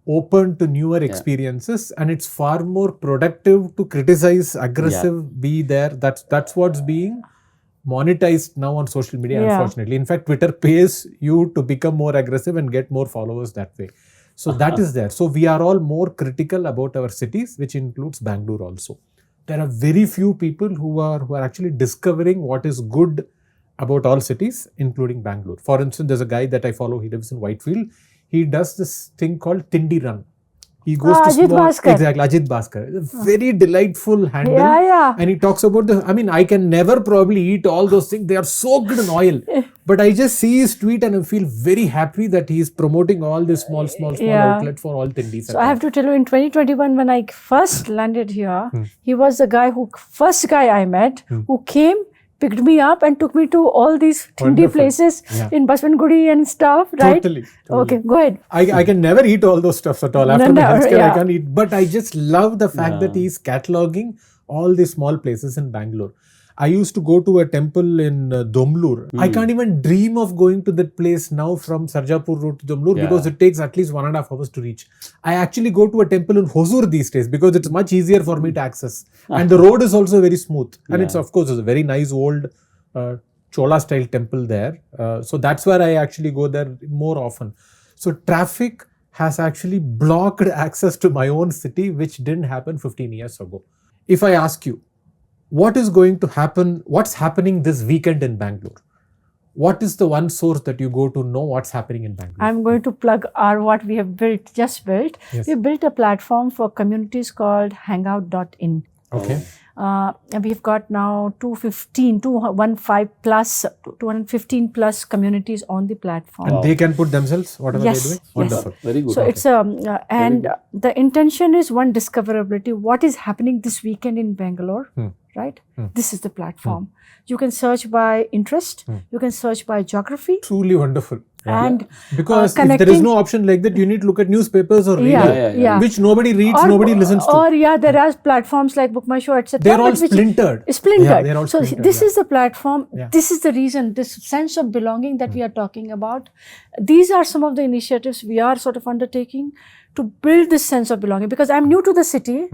Speaker 2: open to newer experiences, and it's far more productive to criticize, aggressive, be there. That's what's being monetized now on social media, unfortunately. In fact, Twitter pays you to become more aggressive and get more followers that way. So that is there. So we are all more critical about our cities, which includes Bangalore also. There are very few people who are actually discovering what is good about all cities, including Bangalore. For instance, there's a guy that I follow, he lives in Whitefield. He does this thing called Tindi Run. He goes to
Speaker 3: Ajit Bhaskar.
Speaker 2: Exactly, Ajit Bhaskar. It's a very delightful handle. And he talks about I can never probably eat all those things. They are so good in oil. But I just see his tweet and I feel very happy that he is promoting all these small outlets for all Tindis.
Speaker 3: So I have to tell you, in 2021, when I first landed here, he was the first guy I met who came, picked me up and took me to all these Tindi places in Baswangudi and stuff, right?
Speaker 2: Totally.
Speaker 3: Okay, go ahead.
Speaker 2: I can never eat all those stuffs at all. After the healthcare, I can't eat. But I just love the fact that he's cataloging all these small places in Bangalore. I used to go to a temple in Domlur. I can't even dream of going to that place now from Sarjapur Road to Domlur because it takes at least 1.5 hours to reach. I actually go to a temple in Hosur these days because it's much easier for me to access. And the road is also very smooth. And it's, of course, it's a very nice old Chola style temple there. So that's where I actually go there more often. So traffic has actually blocked access to my own city, which didn't happen 15 years ago. If I ask you, what is going to happen? What's happening this weekend in Bangalore? What is the one source that you go to know what's happening in Bangalore?
Speaker 3: I'm going to plug what we have just built.
Speaker 2: Yes.
Speaker 3: We built a platform for communities called hangout.in.
Speaker 2: Okay.
Speaker 3: And we've got now 215 plus communities on the platform.
Speaker 2: And they can put themselves, whatever they're doing? Wonderful.
Speaker 1: Very good.
Speaker 3: So it's the intention is one, discoverability. What is happening this weekend in Bangalore, right? This is the platform. You can search by interest. You can search by geography.
Speaker 2: Truly wonderful.
Speaker 3: And
Speaker 2: because if there is no option like that, you need to look at newspapers or radio, which nobody reads, nobody listens to.
Speaker 3: Or there are platforms like Book My Show, etc.
Speaker 2: They're all splintered.
Speaker 3: Splintered.
Speaker 2: They're all
Speaker 3: so
Speaker 2: splintered,
Speaker 3: this is the platform. This is the reason, this sense of belonging that we are talking about. These are some of the initiatives we are sort of undertaking to build this sense of belonging. Because I'm new to the city.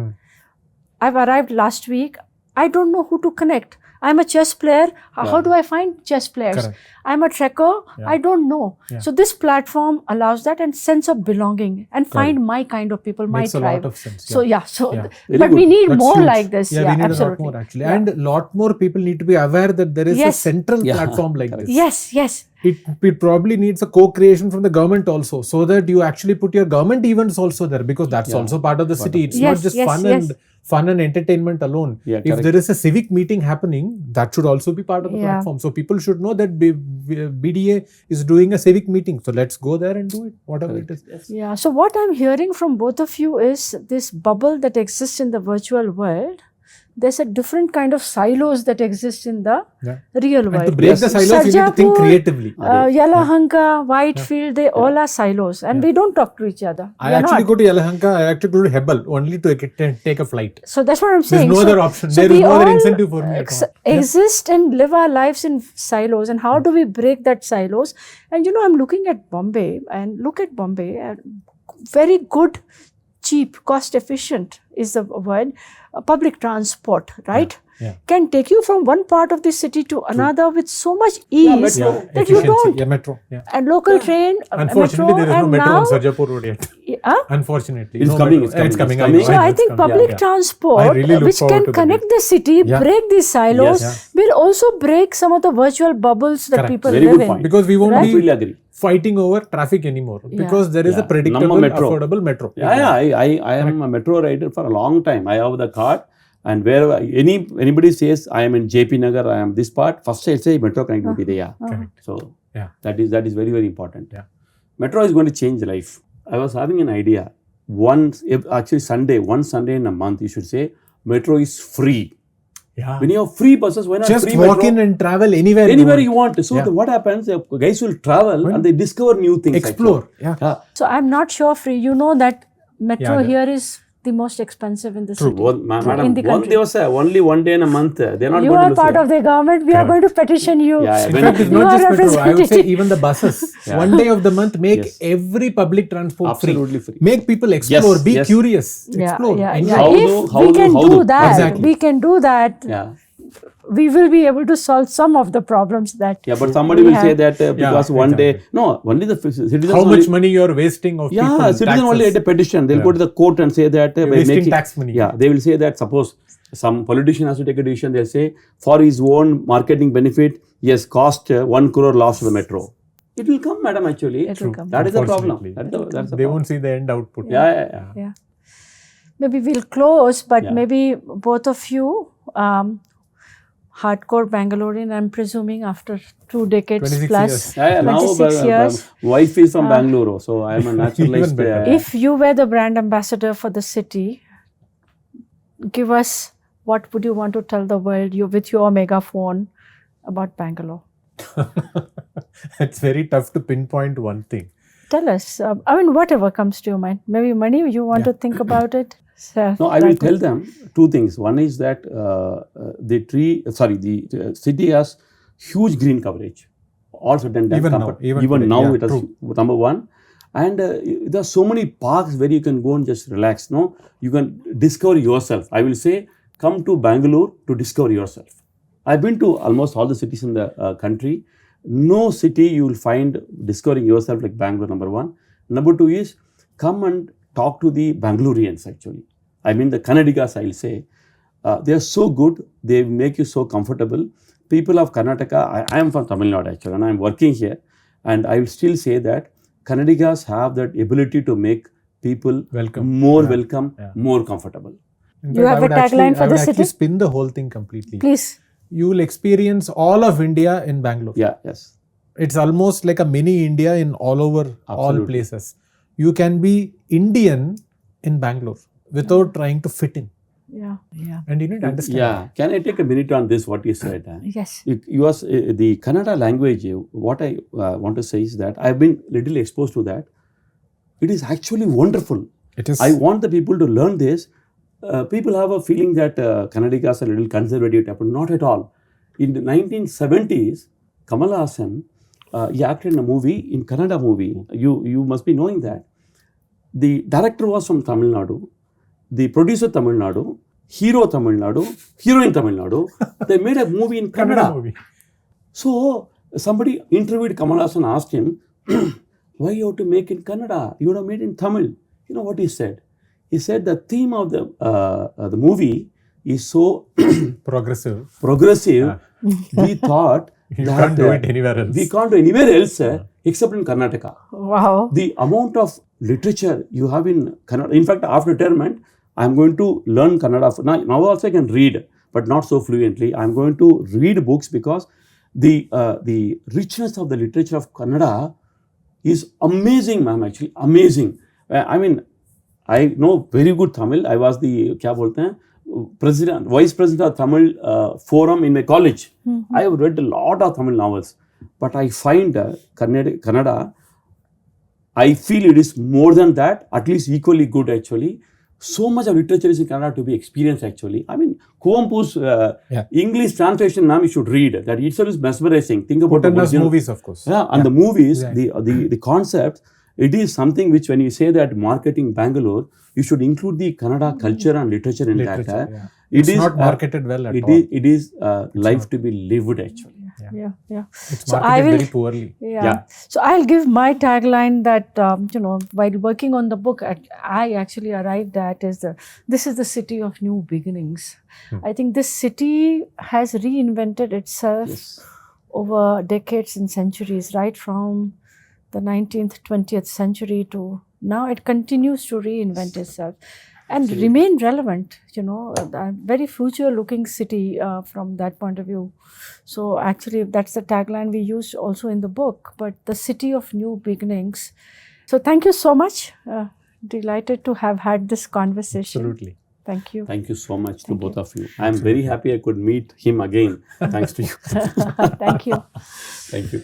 Speaker 3: I've arrived last week. I don't know who to connect. I'm a chess player. How do I find chess players?
Speaker 2: Correct.
Speaker 3: I'm a trekker.
Speaker 2: Yeah.
Speaker 3: I don't know.
Speaker 2: Yeah.
Speaker 3: So this platform allows that and sense of belonging and find my kind of people,
Speaker 2: Makes
Speaker 3: my
Speaker 2: a
Speaker 3: tribe.
Speaker 2: lot of sense.
Speaker 3: So
Speaker 2: Yeah.
Speaker 1: Very
Speaker 3: but
Speaker 1: good.
Speaker 3: we need
Speaker 2: That's
Speaker 3: more
Speaker 2: huge.
Speaker 3: like this.
Speaker 2: Yeah, we need
Speaker 3: absolutely.
Speaker 2: a lot more actually.
Speaker 3: Yeah.
Speaker 2: And a lot more people need to be aware that there is a
Speaker 3: Yes.
Speaker 2: central
Speaker 1: Yeah.
Speaker 2: platform like
Speaker 1: Correct.
Speaker 2: this.
Speaker 3: Yes.
Speaker 2: It probably needs a co-creation from the government also, so that you actually put your government events also there, because that's
Speaker 1: Yeah.
Speaker 2: also part of the city. It's
Speaker 3: Yes,
Speaker 2: not just
Speaker 3: yes.
Speaker 2: fun and entertainment alone.
Speaker 1: Yeah,
Speaker 2: If
Speaker 1: correct.
Speaker 2: there is a civic meeting happening, that should also be part of the
Speaker 3: Yeah.
Speaker 2: platform. So people should know that BDA is doing a civic meeting. So let's go there and do it, whatever it is.
Speaker 3: Yeah. So what I'm hearing from both of you is this bubble that exists in the virtual world. There's a different kind of silos that exist in the real world.
Speaker 2: And to break the silos, you need to think
Speaker 3: Sarjapur,
Speaker 2: creatively.
Speaker 3: Yelahanka, Whitefield, they all are silos and we don't talk to each other.
Speaker 2: I
Speaker 3: We are
Speaker 2: actually
Speaker 3: not.
Speaker 2: go to Yelahanka, I actually go to Hebel only to take a flight.
Speaker 3: So that's what I'm
Speaker 2: There's
Speaker 3: saying.
Speaker 2: no
Speaker 3: So-
Speaker 2: other option.
Speaker 3: so
Speaker 2: There is
Speaker 3: we
Speaker 2: no other
Speaker 3: all
Speaker 2: incentive for me at all.
Speaker 3: Exist and live our lives in silos. And how do we break that silos? And I'm looking at Bombay and look at Bombay. Very good, cheap, cost efficient is the word. Public transport, right?
Speaker 2: Yeah.
Speaker 3: Can take you from one part of the city to another with so much ease
Speaker 1: metro.
Speaker 3: that you don't.
Speaker 2: Yeah, metro. Yeah.
Speaker 3: And local train,
Speaker 2: Unfortunately,
Speaker 3: metro,
Speaker 2: there is no
Speaker 3: and
Speaker 2: metro
Speaker 3: now,
Speaker 2: on Sarjapur Road yet.
Speaker 3: Unfortunately.
Speaker 1: It's
Speaker 2: no
Speaker 1: coming,
Speaker 2: metro.
Speaker 1: it's coming.
Speaker 2: I know,
Speaker 3: So I
Speaker 2: it's
Speaker 3: think
Speaker 2: coming.
Speaker 3: public
Speaker 2: Yeah.
Speaker 3: transport,
Speaker 2: I really look
Speaker 3: which
Speaker 2: forward
Speaker 3: can
Speaker 2: to the
Speaker 3: connect the city,
Speaker 2: Yeah.
Speaker 3: break these silos,
Speaker 2: Yes.
Speaker 3: will also break some of the virtual bubbles that
Speaker 2: Correct.
Speaker 3: people
Speaker 1: Very
Speaker 3: live
Speaker 1: good
Speaker 3: in.
Speaker 1: point.
Speaker 2: Because we won't
Speaker 3: Right?
Speaker 1: Completely
Speaker 2: be
Speaker 1: agree.
Speaker 2: fighting over traffic anymore,
Speaker 3: Yeah.
Speaker 2: because there is a
Speaker 1: Yeah.
Speaker 2: predictable,
Speaker 1: Namma metro.
Speaker 2: affordable metro.
Speaker 1: Yeah, I am a metro rider for a long time. I have the card, and wherever anybody says I am in JP Nagar, I am this part, first I say metro connectivity there.
Speaker 2: Correct.
Speaker 1: So
Speaker 2: Yeah.
Speaker 1: that is very, very important.
Speaker 2: Yeah.
Speaker 1: Metro is going to change life. I was having an idea. One Sunday in a month, you should say metro is free.
Speaker 2: Yeah.
Speaker 1: When you have free buses, why not
Speaker 2: Just
Speaker 1: free
Speaker 2: walk
Speaker 1: metro?
Speaker 2: in and travel anywhere
Speaker 1: You want. So
Speaker 2: Yeah.
Speaker 1: what happens? The guys will travel and they discover new things.
Speaker 2: Explore.
Speaker 1: actually.
Speaker 2: Yeah.
Speaker 3: So I'm not sure free. You know that metro
Speaker 2: Yeah,
Speaker 3: here is the most expensive in the city.
Speaker 1: Madam,
Speaker 3: in the country.
Speaker 1: only one day in a month. They're not
Speaker 3: You
Speaker 1: going
Speaker 3: are
Speaker 1: to
Speaker 3: part of the government. We are going to petition you.
Speaker 1: Yeah,
Speaker 2: In
Speaker 1: when-
Speaker 2: fact, it's
Speaker 3: You
Speaker 2: not
Speaker 3: are
Speaker 2: just metro. I would say
Speaker 3: representative.
Speaker 2: even the buses.
Speaker 1: Yeah.
Speaker 2: One day of the month, make
Speaker 1: Yes.
Speaker 2: every public transport
Speaker 1: Absolutely free.
Speaker 2: Make people explore.
Speaker 1: Yes,
Speaker 2: Be
Speaker 1: yes.
Speaker 2: curious.
Speaker 3: Yeah,
Speaker 2: Explore.
Speaker 3: yeah,
Speaker 2: enjoy.
Speaker 3: yeah.
Speaker 1: How
Speaker 3: If
Speaker 1: do- how
Speaker 3: we
Speaker 1: do-
Speaker 3: can
Speaker 1: how
Speaker 3: do
Speaker 1: do-
Speaker 3: that,
Speaker 2: Exactly.
Speaker 3: we can do that.
Speaker 1: Yeah.
Speaker 3: We will be able to solve some of the problems that.
Speaker 1: Yeah, but somebody
Speaker 3: we
Speaker 1: will say
Speaker 3: have.
Speaker 1: that because one
Speaker 2: exactly.
Speaker 1: day, no, only the citizens.
Speaker 2: How
Speaker 1: only,
Speaker 2: much money you are wasting of people?
Speaker 1: Yeah, citizen only
Speaker 2: taxes.
Speaker 1: at a petition. They'll
Speaker 2: Yeah.
Speaker 1: go to the court and say that
Speaker 2: You're wasting tax money.
Speaker 1: Yeah, they will say that suppose some politician has to take a decision. They'll say for his own marketing benefit, he has cost 1 crore loss to the metro. It will come, madam. Actually,
Speaker 3: It will come.
Speaker 1: that is the problem.
Speaker 2: Unfortunately.
Speaker 1: That's the
Speaker 2: They
Speaker 1: problem.
Speaker 2: won't see the end output.
Speaker 1: Yeah.
Speaker 3: Maybe we'll close, but
Speaker 1: Yeah.
Speaker 3: maybe both of you, hardcore Bangalorean, I'm presuming after 2 decades
Speaker 2: 26
Speaker 3: plus.
Speaker 2: years.
Speaker 1: Yeah, now
Speaker 3: 26 years.
Speaker 1: wife is from Bangalore, so I am a naturalized.
Speaker 2: better.
Speaker 3: If you were the brand ambassador for the city, give us what would you want to tell the world with your megaphone about Bangalore?
Speaker 2: It's very tough to pinpoint one thing.
Speaker 3: Tell us. Whatever comes to your mind. Maybe Mani, you want to think about it? So
Speaker 1: No, I will tell them two things. One is that the city has huge green coverage. All certain
Speaker 2: Even now, even today, yeah,
Speaker 1: it has
Speaker 2: true.
Speaker 1: number one. And there are so many parks where you can go and just relax. No, you can discover yourself. I will say, come to Bangalore to discover yourself. I've been to almost all the cities in the country. No city you will find discovering yourself like Bangalore, number one. Number two is come and talk to the Bangaloreans actually. I mean the Kannadigas, I'll say. They are so good. They make you so comfortable. People of Karnataka, I am from Tamil Nadu actually and I am working here. And I will still say that Kannadigas have that ability to make people
Speaker 2: Welcome.
Speaker 1: more
Speaker 2: Yeah.
Speaker 1: welcome,
Speaker 2: Yeah.
Speaker 1: more comfortable.
Speaker 2: In
Speaker 3: You
Speaker 2: fact,
Speaker 3: have
Speaker 2: I would
Speaker 3: a tagline for
Speaker 2: I would
Speaker 3: the
Speaker 2: actually
Speaker 3: city?
Speaker 2: spin the whole thing completely.
Speaker 3: please.
Speaker 2: You will experience all of India in Bangalore.
Speaker 1: Yeah, yes.
Speaker 2: It's almost like a mini India in all over, all
Speaker 1: Absolutely.
Speaker 2: places. You can be Indian in Bangalore without trying to fit in.
Speaker 3: Yeah.
Speaker 2: And you need to understand.
Speaker 1: Yeah. Can I take a minute on this, what you said?
Speaker 3: Yes.
Speaker 1: The Kannada language, what I want to say is that I've been little exposed to that. It is actually wonderful.
Speaker 2: It is.
Speaker 1: I want the people to learn this. People have a feeling that Kannadigas are a little conservative type, but not at all. In the 1970s, Kamal Hassan, he acted in a movie, in Kannada movie. You must be knowing that. The director was from Tamil Nadu. The producer Tamil Nadu. hero Tamil Nadu, heroine Tamil Nadu. They made a movie in Kannada.
Speaker 2: movie.
Speaker 1: So somebody interviewed Kamal Haasan, asked him, why you have to make in Kannada? You would have made in Tamil. You know what he said? He said the theme of the movie is so
Speaker 2: Progressive.
Speaker 1: progressive. We thought
Speaker 2: You can't do it anywhere else.
Speaker 1: we can't do anywhere else except in Karnataka.
Speaker 3: Wow.
Speaker 1: The amount of literature you have in Kannada. In fact, after retirement, I'm going to learn Kannada. Now also I can read, but not so fluently. I'm going to read books because the richness of the literature of Kannada is amazing, ma'am. Actually, amazing. I mean, I know very good Tamil. I was the vice president of Tamil forum in my college. I have read a lot of Tamil novels, but I find Kannada, I feel it is more than that, at least equally good actually. So much of literature is in Kannada to be experienced actually. I mean, Kuampu's English translation, ma'am, you should read. That itself is mesmerizing. Think about the
Speaker 2: Putana's
Speaker 1: original
Speaker 2: movies, of course.
Speaker 1: Yeah, and the movies,
Speaker 2: Exactly.
Speaker 1: the concept, it is something which when you say that marketing Bangalore, you should include the Kannada culture and literature in that.
Speaker 2: Yeah.
Speaker 1: It
Speaker 2: It's
Speaker 1: is
Speaker 2: not marketed well at all.
Speaker 1: It is life to be lived actually.
Speaker 3: Yeah.
Speaker 2: It's
Speaker 3: So
Speaker 2: marketed very poorly.
Speaker 3: Yeah. So I'll give my tagline that, while working on the book, I actually arrived at this is the city of new beginnings. I think this city has reinvented itself over decades and centuries, right from the 19th, 20th century to now. It continues to reinvent itself and remain relevant, a very future looking city from that point of view. So actually that's the tagline we used also in the book, but the city of new beginnings. So thank you so much. Delighted to have had this conversation.
Speaker 2: Absolutely.
Speaker 3: Thank you.
Speaker 1: Thank you so much to both of you. I am very happy I could meet him again. Thanks to you.
Speaker 3: Thank you.
Speaker 1: Thank you.